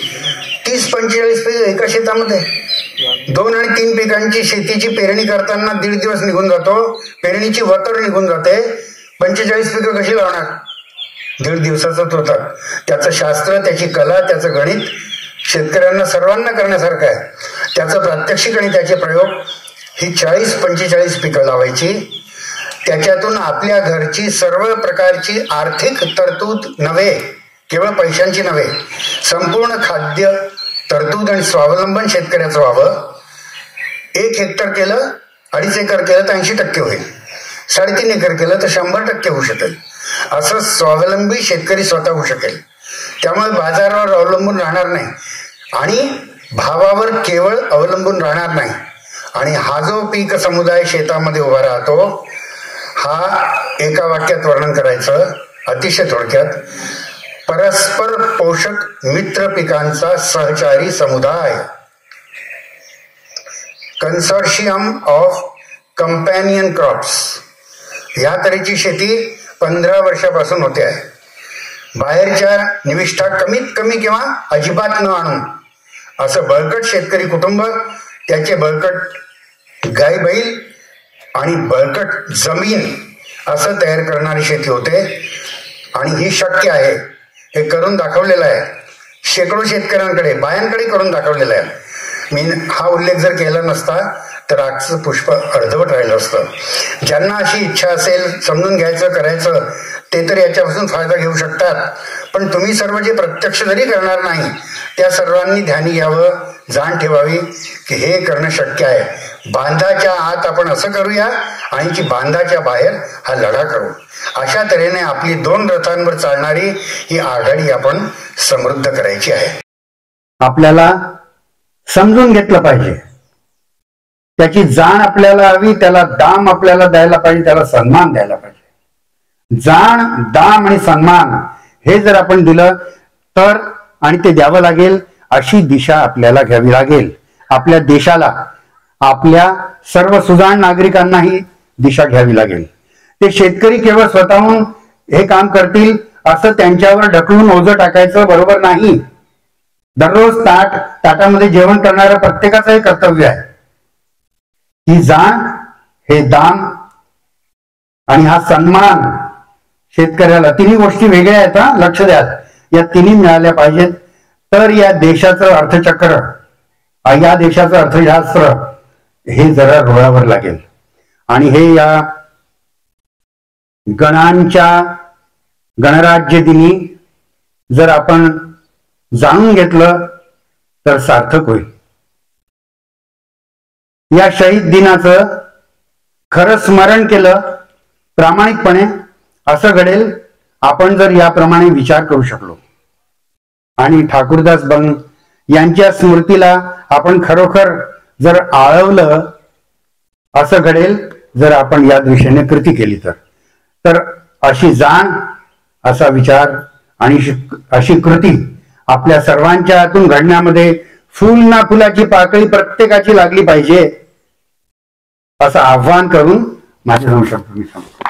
30-45 पिकं एका शेतामध्ये, 2 आणि 3 पिकांची शेतीची पेरणी करताना 1.5 दिवस निघून जातो, पेरणीची वतर निघून जाते. 45 पिकं कशी लावणार? 1.5 दिवसाचंच होतं. त्याचं शास्त्र, त्याची कला, त्याचं गणित शेतकऱ्यांना सर्वांना करण्यासारखं आहे. त्याचं प्रात्यक्षिक आणि त्याचे प्रयोग ही 40-45 पिकं लावायची. त्याच्यातून आपल्या घरची सर्व प्रकारची आर्थिक तरतूद नव्हे, केवळ पैशांची नव्हे, संपूर्ण खाद्य तरतूद आणि स्वावलंबन शेतकऱ्याचं व्हावं. 1 हेक्टर केलं, 2.5 एकर केलं तर 80% होईल, 3.5 एकर केलं तर 100% होऊ शकेल. असं स्वावलंबी शेतकरी स्वतः होऊ शकेल. त्यामुळे बाजारावर अवलंबून राहणार नाही आणि भावावर केवळ अवलंबून राहणार नाही. आणि हा जो पीक समुदाय शेतामध्ये उभा राहतो, हा एका वाक्यात वर्णन करायचं अतिशय थोडक्यात, परस्पर पोषक मित्र पिकांचा सहचारी समुदाय, कन्सोर्शियम ऑफ कंपॅनियन क्रॉप्स. या तऱ्हेची शेती 15 वर्षापासून होते आहे. बाहेरच्या निविष्ठा कमीत कमी किंवा अजिबात न आणून असं बळकट शेतकरी कुटुंब, त्याचे बळकट गाय बैल आणि बळकट जमीन असं तयार करणारी शेती होते. आणि ही शक्य आहे, हे करून दाखवलेलं आहे. शेकडो शेतकऱ्यांकडे, बायांकडे करून दाखवलेलं आहे. मी हा उल्लेख जर केला नसता तर आजचं पुष्प अर्धवट राहिलं असतं. ज्यांना अशी इच्छा असेल समजून घ्यायचं, करायचं, ते तर याच्यापासून फायदा घेऊ शकतात. पण तुम्ही सर्व जे प्रत्यक्ष जरी करणार नाही त्या सर्वांनी ध्यानी घ्यावं, जाण ठेवावी की हे करणं शक्य आहे. बांधाच्या आत आपण असं करूया आणि की बांधाच्या बाहेर हा लढा करू. अशा तऱ्हेने आपली 2 रथांवर चालणारी ही आघाडी आपण समृद्ध करायची आहे. आपल्याला समजून घेतलं पाहिजे, त्याची जाण आपल्याला हवी, त्याला दाम आपल्याला द्यायला पाहिजे, त्याला सन्मान द्यायला पाहिजे. जाण, दाम आणि सन्मान हे जर आपण दिलं तर, आणि ते द्यावं लागेल, अशी दिशा आपल्याला घ्यावी लागेल. आपल्या देशाला, आपल्या सर्व सुजाण नागरिकांना ही दिशा घ्यावी लागेल. ते शेतकरी केवळ स्वतःहून हे काम करतील असं त्यांच्यावर ढकलून ओझं टाकायचं बरोबर नाही. दररोज ताटामध्ये जेवण करणाऱ्या प्रत्येकाचं हे कर्तव्य आहे. ही जाण, हे दाम आणि हा सन्मान शेतकऱ्याला, तिन्ही गोष्टी वेगळ्या आहेत हा, लक्ष द्या. या तिन्ही मिळाल्या पाहिजेत तर या देशाचं अर्थचक्र, या देशाचं अर्थशास्त्र हे जरा रुळावर लागेल. आणि हे या गणराज्य दिनी जर आपण जाणून घेतलं तर सार्थक होईल. या शहीद दिनाचं खरं स्मरण केलं प्रामाणिकपणे, असं घडेल आपण जर याप्रमाणे विचार करू शकलो. आणि ठाकूरदास बंग यांच्या स्मृतीला आपण खरोखर जर आळवलं, असं घडेल जर आपण या दिशेने कृती केली तर अशी जाण, असा विचार आणि अशी कृती आपल्या सर्वांच्या हातून घडण्यामध्ये फुल ना फुलाची पाकळी प्रत्येकाची लागली पाहिजे, असं आव्हान करून माझे 2 शब्द मी सांगतो.